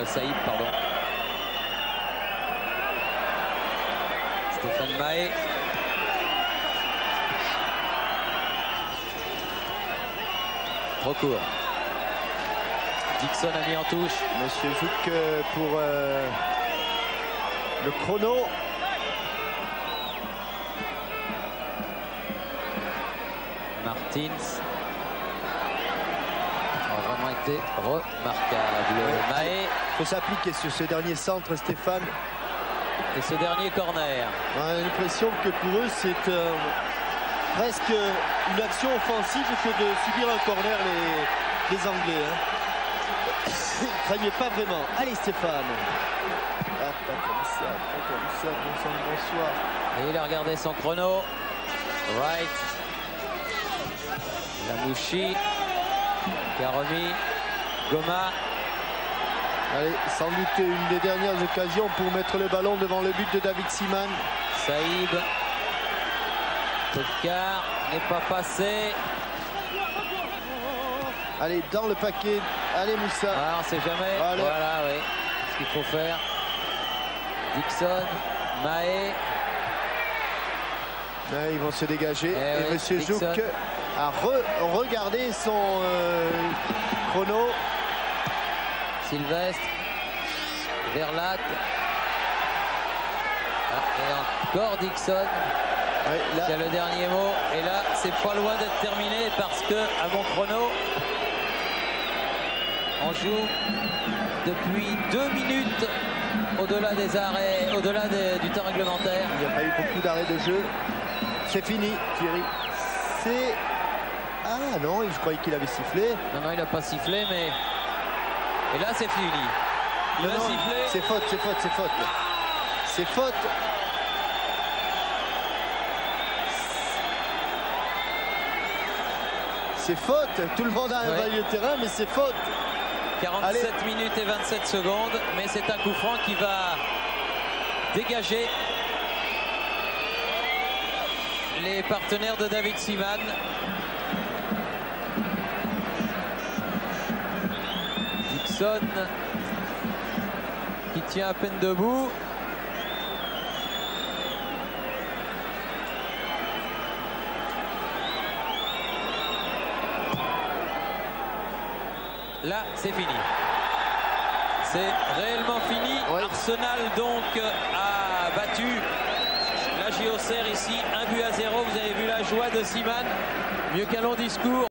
Saïd, pardon. Stéphane Maé. Trop court. Dixon a mis en touche. Monsieur Zouk pour le chrono. Martins. A vraiment été remarquable. Maé. Il faut s'appliquer sur ce dernier centre, Stéphane. Et ce dernier corner. On a l'impression que pour eux, c'est presque une action offensive que de subir un corner, les Anglais. Hein. Ils ne craignaient pas vraiment. Allez, Stéphane. Ah, pas comme ça, bonsoir. Et il a regardé son chrono. Wright. Lamouchi. Qui a remis. Goma. Allez, sans doute une des dernières occasions pour mettre le ballon devant le but de David Seaman. Saïd. Tokar n'est pas passé. Allez, dans le paquet. Allez, Moussa. Ah, on ne sait jamais. Allez. Voilà, oui. Ce qu'il faut faire. Dixon. Mahé. Là, ils vont se dégager. Et Monsieur Dixon. Zouk a regardé son chrono. Sylvestre. Verlat. Et encore Dixon. Ouais, là. C'est le dernier mot. Et là, c'est pas loin d'être terminé parce que, à mon chrono, on joue depuis 2 minutes au-delà des arrêts, au-delà du temps réglementaire. Il n'y a pas eu beaucoup d'arrêts de jeu. C'est fini, Thierry. C'est... Ah non, je croyais qu'il avait sifflé. Non, il n'a pas sifflé, mais... Et là, c'est fini. Il va siffler. C'est faute, c'est faute, c'est faute. C'est faute. C'est faute. Tout le monde a envahi le terrain, mais c'est faute. 47 minutes et 27 secondes, mais c'est un coup franc qui va dégager les partenaires de David Seaman. Dixon qui tient à peine debout. Là, c'est fini. C'est réellement fini. Ouais. Arsenal donc a battu la JOCR ici, 1-0. Vous avez vu la joie de Seaman. Mieux qu'un long discours.